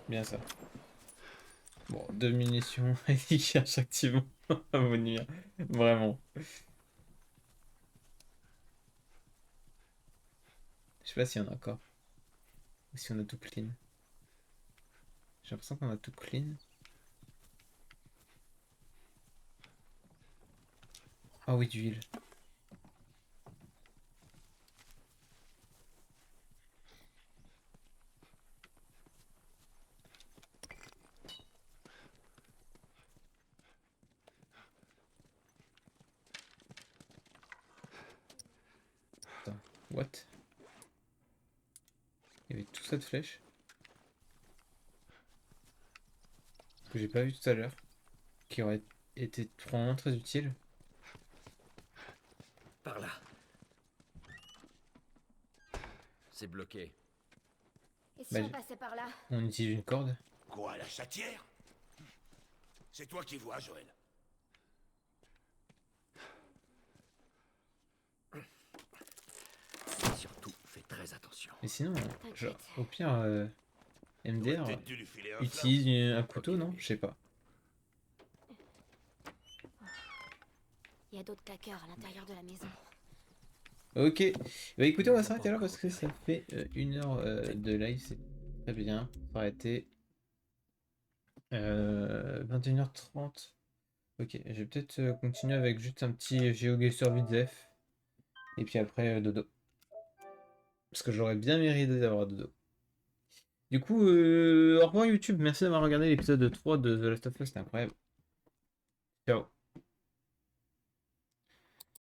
Bien ça. Bon, 2 munitions, il cherche activement à vous nuire. Vraiment. Je sais pas s'il y en a encore. Ou si on a tout clean. J'ai l'impression qu'on a tout clean. Ah oui, d'huile. Attends, what? Il y avait tout ça de flèches que j'ai pas vu tout à l'heure, qui aurait été vraiment très utile. Par là. C'est bloqué. Et si Bah, on passait par là? On utilise une corde. Quoi, la chatière? C'est toi qui vois, Joël. Surtout, fais très attention. Mais sinon, genre, T'inquiète. au pire, T'aurais MDR peut-être dû lui filer un flingue. utilise un couteau, non? Je sais pas. Il y a d'autres claqueurs à l'intérieur de la maison. Ok, bah écoutez, on va s'arrêter là parce que ça fait 1 heure de live, c'est très bien. Ça aurait été 21h30. Ok, je vais peut-être continuer avec juste un petit GeoGuessr Vizef. Et puis après, dodo. Parce que j'aurais bien mérité d'avoir dodo. Du coup, au revoir YouTube, merci d'avoir regardé l'épisode 3 de The Last of Us, c'était incroyable. Ciao.